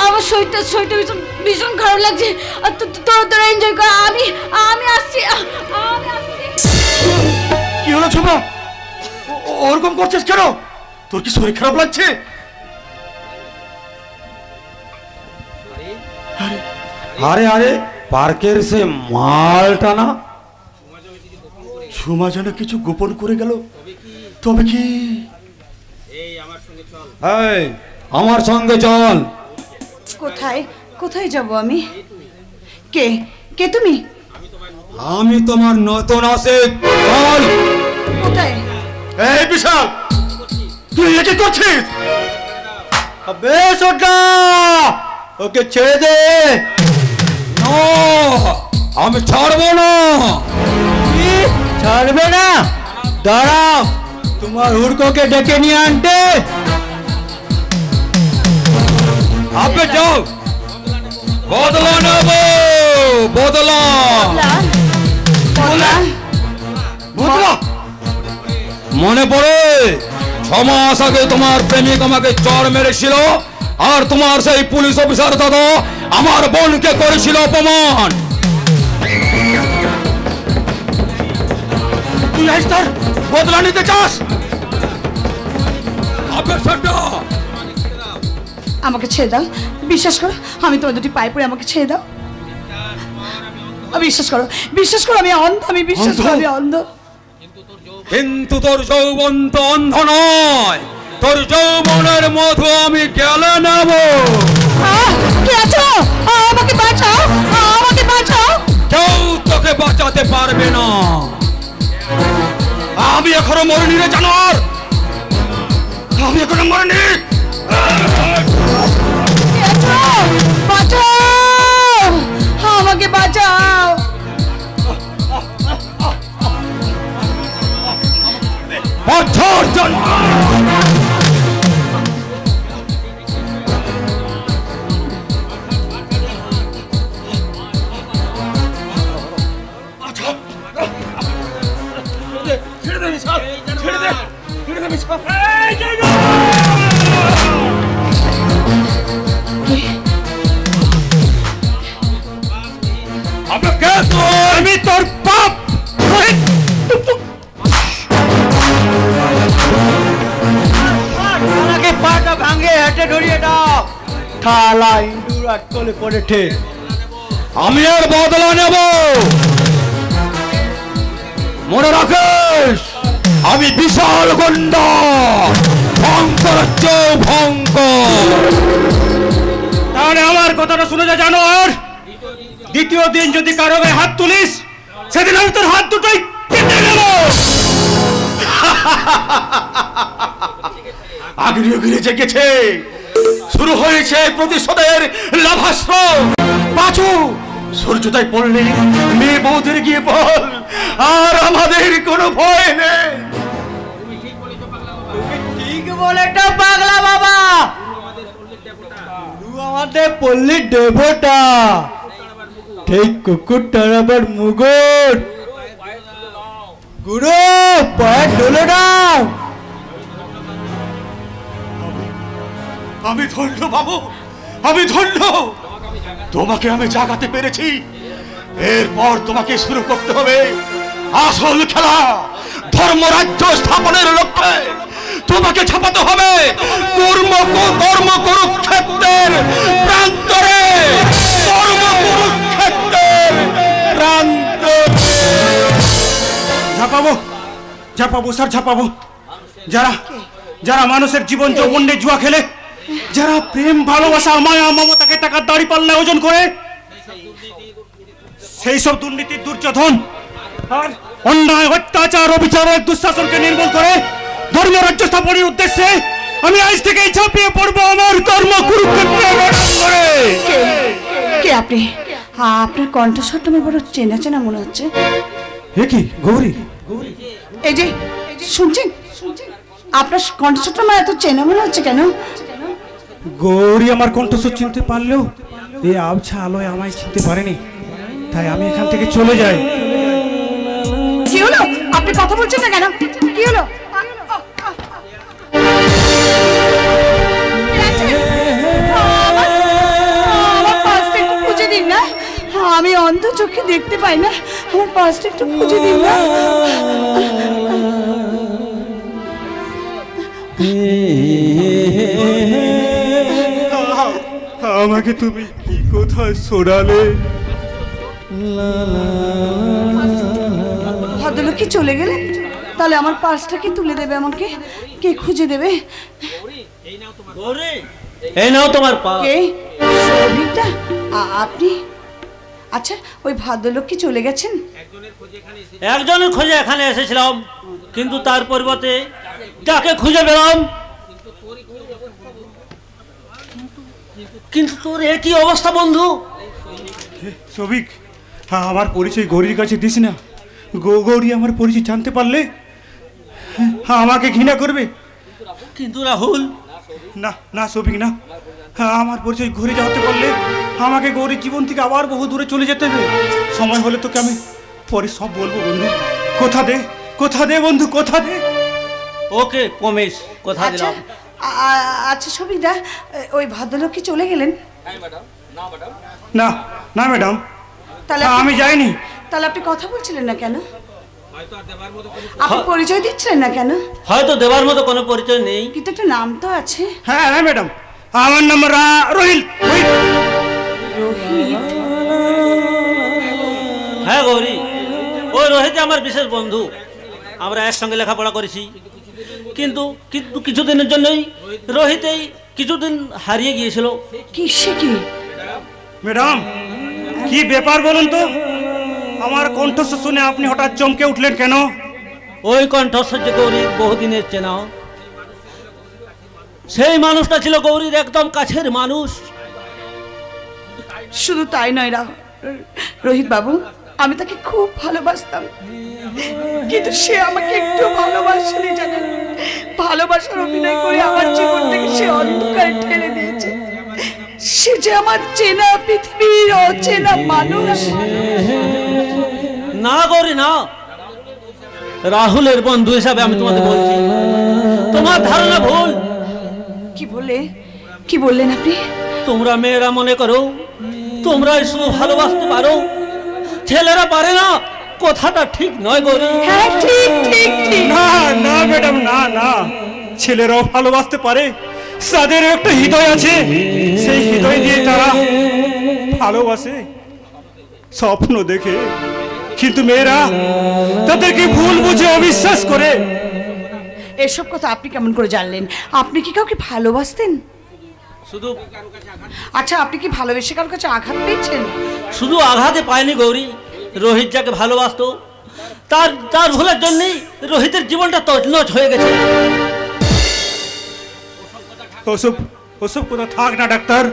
H: আমার শরীরটা ভীষণ ভীষণ খারাপ লাগছে। তোরা এনজয় কর, আমি আসছি।
A: কি হলো ঝুমা? ওরকম করছিস কেন? তোর কি শরীর খারাপ লাগছে?
C: আরে আরে পার্কের সে মালটা না?
A: ঝুমা যেন কিছু গোপন করে গেল। তবে কি?
C: আমার সঙ্গে চল।
H: কোথায় কোথায় যাব আমি? কে কে তুমি?
C: আমি তোমার নতুন আশিক। চল।
H: কোথায়?
A: এই বিশাল, তুই একে করছিস?
F: বেশ ওটা, ওকে ছেড়ে দে।
C: আমি ছাড়বো না।
F: ছাড়বে না? দাঁড়াও, তোমার হুড়কোকে ডেকে নিয়ে আনতে।
C: আপনি যাও, বদলা নেব, বদলা। মনে পড়ে 6 মাস আগে তোমার প্রেমিক আমাকে চড় মেরেছিল, আর তোমার সেই পুলিশ অফিসার দাদা আমার বোনকে করেছিল অপমান।
A: তুই আজ তার বদলা নিতে চাস?
H: আমাকে ছেড়ে দাও, বিশ্বাস করো, আমি তোমার দুটি পায়ে পড়ে আমাকে ছেড়ে দাও। বিশ্বাস করো, বিশ্বাস করো, আমি অন্ধ, আমি বিশ্বাস করো, আমি অন্ধ।
C: কিন্তু তোর যৌবন তো অন্ধ নয়, তোর যৌবনের মধু আমি গেলে নেব।
H: কে আছো? আমাকে বাঁচাও, আমাকে বাঁচাও।
C: কেউ তোকে বাঁচাতে পারবে না।
A: আমি এখনো মরিনি রে জানোয়ার, আমি এখনো মরিনি।
H: বাঁচাও, আমাকে বাঁচাও।
C: বছর জন্ম
D: আমি তোর বাপ।
F: পাটা ভাঙে হেঁটে ধরিয়ে দাও। থালা ইন্দুর আটকলে পড়েছে।
C: আমি এর বদলা নেব। মনে রাখিস, আমি বিশাল গন্ডা, ভয়ঙ্কর ভয়ঙ্কর।
D: তাহলে আমার কথাটা শুনে যা জানোয়ার, দ্বিতীয় দিন যদি কারো গায়ে হাত তুলিস, সেদিন আমি তোর হাত দুটোই কেটে নেব।
A: আগ্নেয় ঘিরে জেগেছে, শুরু হয়েছে প্রতিশোধের লাভাস্ত্র। বাঁচো, সূর্যোদয় পড়লে মেয়ে বৌদের গিয়ে বল, আর আমাদের কোনো ভয় নেই।
F: ঠিক বলেটা পাগলা বাবা, আমাদের পল্লীর দেবতা, ঠিক কুকুরটার আবার মুগুর। গুরু পায়ে ঢলে দাও।
A: আমি ধন্য বাবু, আমি ধন্য। তোমাকে আমি জাগাতে পেরেছি। এরপর তোমাকে শুরু করতে হবে আসল খেলা। ধর্মরাজ্য স্থাপনের লক্ষ্যে তোমাকে ছাপাতে হবে কর্ম কুরুক্ষেত্রের প্রান্তরে, কর্ম কুরুক্ষেত্রের প্রান্তরে।
D: ঝাঁপাবো, ঝাঁপাবো স্যার, ঝাঁপাবো। যারা যারা মানুষের জীবন যৌবন নিয়ে জুয়া খেলে, যারা প্রেম ভালোবাসা মায়া মমতাকে টাকার দাড়ি পাল্লা ওজন করে, সেই সব দুর্নীতির দুর্যোধন আর অন্যায় অত্যাচার অবিচার ও দুঃশাসনকে নির্মূল করে ধর্মরাজ্য স্থাপনের উদ্দেশ্যে আমি আজ থেকেই ঝাঁপিয়ে পড়বো আমার কর্ম কুরুক্ষেত্রের রণাঙ্গনে।
H: কে আপনি? আপনার কণ্ঠস্বরটা আমার বড় চেনা চেনা মনে হচ্ছে।
D: এ কি গৌরী?
H: এই যে শুনছেন, আপনার কণ্ঠস্বরটা আমার এত চেনা মনে হচ্ছে কেন?
D: গৌরী আমার কণ্ঠস্বর চিনতে পারলেও এই আবছা আলোয় আমায় চিনতে পারেনি, তাই আমি এখান থেকে চলে যাই।
H: কি হলো? আপনি কথা বলছেন না কেন? কি হলো? দেখতে পাই না, আমার পার্সটা একটু খুঁজে দিন না।
D: আমাকে তুমি কি কোথায় সরালে?
H: ভদ্রলোক কি চলে গেলেন? তাহলে আমার পার্সটা কি তুলে দেবে আমাকে? কে খুঁজে দেবে?
B: এই নাও তোমার পা।
H: কে? সৌভিকদা? আপনি? আচ্ছা, ওই ভদ্রলোক কি চলে গেছেন?
B: একজনের খোঁজে এখানে এসেছিলাম, কিন্তু তার পরিবর্তে যাকে খুঁজে পেলাম, কিন্তু তোর একই অবস্থা বন্ধু।
D: সবিক, আমার পরিচয় গৌরীর কাছে দিস না। গৌরী আমার পরিচয় জানতে পারলে আমাকে ঘৃণা করবে।
B: কিন্তু রাহুল,
D: না না সবিক না, আমার পরিচয় ঘুরে যাওয়াতে পারলে আমাকে গৌরীর জীবন থেকে আবার বহু দূরে চলে যেতে হবে। সময় হলে তোকে আমি পরে সব বলবো বন্ধু। কথা দে বন্ধু, কথা দে।
B: ওকে প্রমিস, কথা দিলাম।
H: আচ্ছা সবিকদা, ওই ভদ্রলোক কি চলে গেলেন?
D: না না ম্যাডাম,
H: তাহলে
D: আমি যাইনি।
H: তাহলে আপনি কথা বলছিলেন না কেন? আপনি পরিচয় দিচ্ছিলেন না কেন?
B: হয়তো দেবার মতো কোনো পরিচয় নেই,
H: কিন্তু একটা নাম তো আছে।
D: হ্যাঁ হ্যাঁ ম্যাডাম, আমার নাম রোহিত।
B: হ্যাঁ গৌরী, ওই রোহিত আমার বিশেষ বন্ধু। আমরা একসঙ্গে লেখাপড়া করেছি, কিন্তু কিন্তু কিছুদিনের জন্যই রোহিত এই কিছুদিন হারিয়ে গিয়েছিল।
H: কি সে কি?
D: ম্যাডাম, কি ব্যাপার বলুন তো? আমার কণ্ঠস্বর শুনে আপনি হঠাৎ চমকে উঠলেন কেন?
B: ওই কণ্ঠস্বর যে গৌরীর বহুদিনের চেনা, সেই মানুষটা ছিল গৌরীর একদম কাছের মানুষ।
H: শুধু তাই নয় রোহিত বাবু, আমি তাকে খুব ভালোবাসতাম, কিন্তু সে আমাকে একটু ভালোবাসেনি জানেন। ভালোবাসার অভিনয় করে আমার জীবনটাকে সে অন্ধকারে ঠেলে দিয়েছে। সে যে আমার চেনা পৃথিবীর অচেনা মানুষ।
B: না গৌরী না, রাহুলের বন্ধু হিসাবে আমি তোমাকে বলছি, তোমার ধারণা ভুল।
H: কি বললেন আপনি?
B: তোমরা মেয়েরা মনে করো তোমরাই শুধু ভালোবাসতে পারো, ছেলেরা পারে না। কথাটা ঠিক নয় গৌরী।
H: হ্যাঁ ঠিক ঠিক ঠিক।
D: না না ম্যাডাম, না না, ছেলেরাও ভালোবাসতে পারে। তাদের একটা হৃদয় আছে, সেই হৃদয় দিয়ে তারা ভালোবাসে, স্বপ্ন দেখে। কিন্তু মেয়েরা তাদেরকে ভুল বুঝে অবিশ্বাস করে।
H: এসব কথা আপনি কেমন করে জানলেন? আপনি কি কাউকে ভালোবাসতেন?
B: শুধু
H: আচ্ছা, আপনি কি ভালোবেসে কারোর কাছে আঘাত পেয়েছেন?
B: শুধু আঘাতে পায়নি গৌরী, রোহিত যাকে ভালোবাসতো তার ভুলের জন্যই রোহিতের জীবনটা তছনছ হয়ে গেছে।
D: ওসব কথা থাক না ডাক্তার,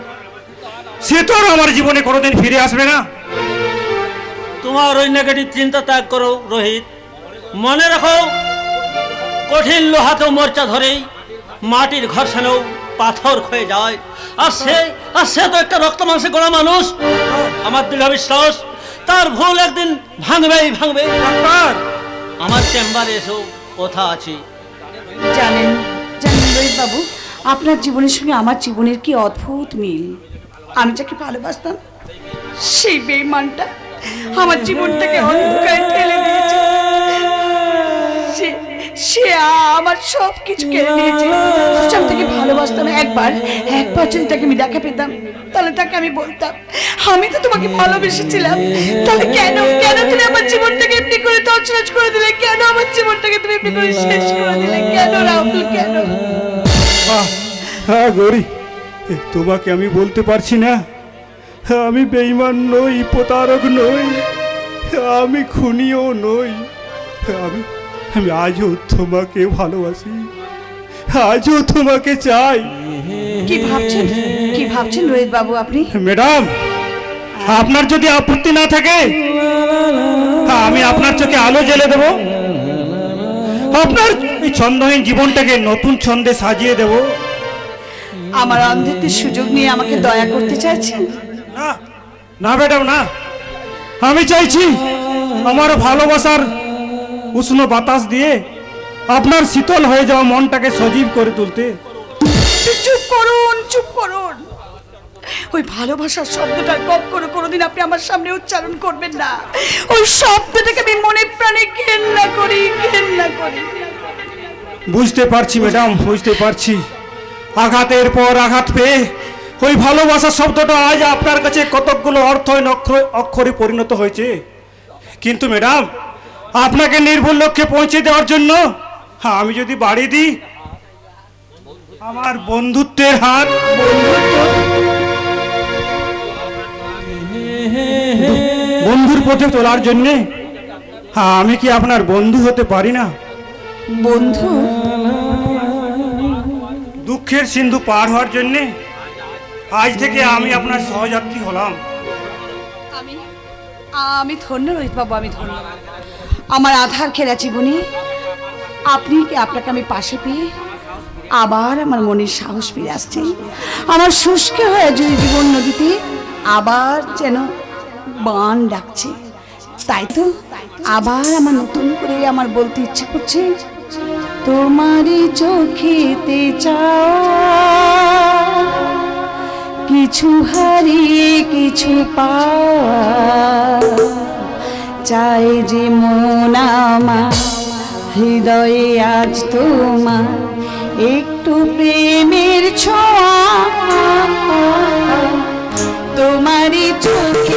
D: সে তো আর আমার জীবনে কোনোদিন ফিরে আসবে না।
B: তোমার ওই নেগেটিভ চিন্তা ত্যাগ করো রোহিত। মনে রাখো, কঠিন লোহাতেও মোর্চা ধরেই মাটির ঘর্ষণেও পাথর ক্ষয়ে যায়। আর সে তো একটা রক্ত মাংসে গড়া মানুষ। আমার দৃঢ় বিশ্বাস তার ভুল একদিন ভাঙবেই ভাঙবে।
D: ডাক্তার,
B: আমার চেম্বারে এসো, কথা আছে।
H: জানেন রোহিত বাবু, আপনার জীবনের সঙ্গে আমার জীবনের কি অদ্ভুত মিল। আমি যাকে ভালোবাসতাম, সেই বেঈমানটা আমার জীবনটাকে অন্ধকারে ঠেলে দিয়েছে। সে আমার সব কিছু কেড়ে নিয়েছে। আমি তাকে ভালোবাসতাম। একবার যদি তাকে আমি দেখা পেতাম, তাহলে তাকে আমি বলতাম, আমি তো তোমাকে ভালোবেসেছিলাম, তাহলে কেন তুমি আমার জীবনটাকে এমনি করে তছনছ করে দিলে? কেন আমার জীবনটাকে তুমি এমনি করে শেষ করে দিলে? কেন রাহুল, কেন?
D: হ্যাঁ গৌরী, তোমাকে আমি বলতে পারছি না। আমি বেঈমান নই, প্রতারক নই, আমি খুনিও নই। আমি আজও তোমাকে ভালোবাসি, আজও তোমাকে চাই।
H: কি ভাবছেন রোহিত বাবু আপনি?
D: ম্যাডাম, আপনার যদি আপত্তি না থাকে, আমি আপনার চোখে আলো জ্বেলে দেব। আপনার এই ছন্দহীন জীবনটাকে নতুন ছন্দে সাজিয়ে দেব।
H: আমার অন্ধত্বের সুযোগ নিয়ে আমাকে দয়া করতে চাইছেন?
D: না না ম্যাডাম, না। আমি চাইছি আমার ভালোবাসার উষ্ণ বাতাস দিয়ে আপনার শীতল হয়ে যাওয়া মনটাকে সজীব করে তুলতে।
H: চুপ করুন। ওই ভালোবাসার শব্দটা কখনো কোনোদিন আপনি আমার সামনে উচ্চারণ করবেন না। ওই শব্দটাকে আমি মনে প্রাণে ঘেন্না করি, ঘেন্না করি।
G: বুঝতে পারছি ম্যাডাম, বুঝতে পারছি। আঘাতের পর আঘাত পেয়ে ওই ভালোবাসা শব্দটা আজ আপনার কাছে কতকগুলো অর্থহীন অক্ষরে পরিণত হয়েছে। কিন্তু ম্যাডাম, আপনাকে নির্ভুল লক্ষ্যে পৌঁছে দেওয়ার জন্য আমি যদি বাড়ি দিই আমার বন্ধুত্বের হাত, বন্ধুর পথে তোলার জন্য আমি কি আপনার বন্ধু হতে পারি না?
H: বন্ধু?
G: দুঃখের সিন্ধু পার হওয়ার জন্য আজ থেকে আমি আপনার সহযাত্রী হলাম।
H: আমি ধন্য রোহিত বাবু, আমি ধন্য। আমার আধার খেলা জীবনে আপনাকে আমি পাশে পেয়ে আবার আমার মনের সাহস ফিরে আসছে। আমার শুষ্ক হয়ে যদি জীবন নদীতে আবার যেন বান ডাকছে। তাই তো আবার আমার নতুন করে আমার বলতে ইচ্ছে করছে, তোমারই চোখেতে চাও কিছু হারিয়ে কিছু পাওয়া, চাই যে মন আমার হৃদয়ে আজ তোমার একটু প্রেমের ছোঁয়া, তোমারই চোখে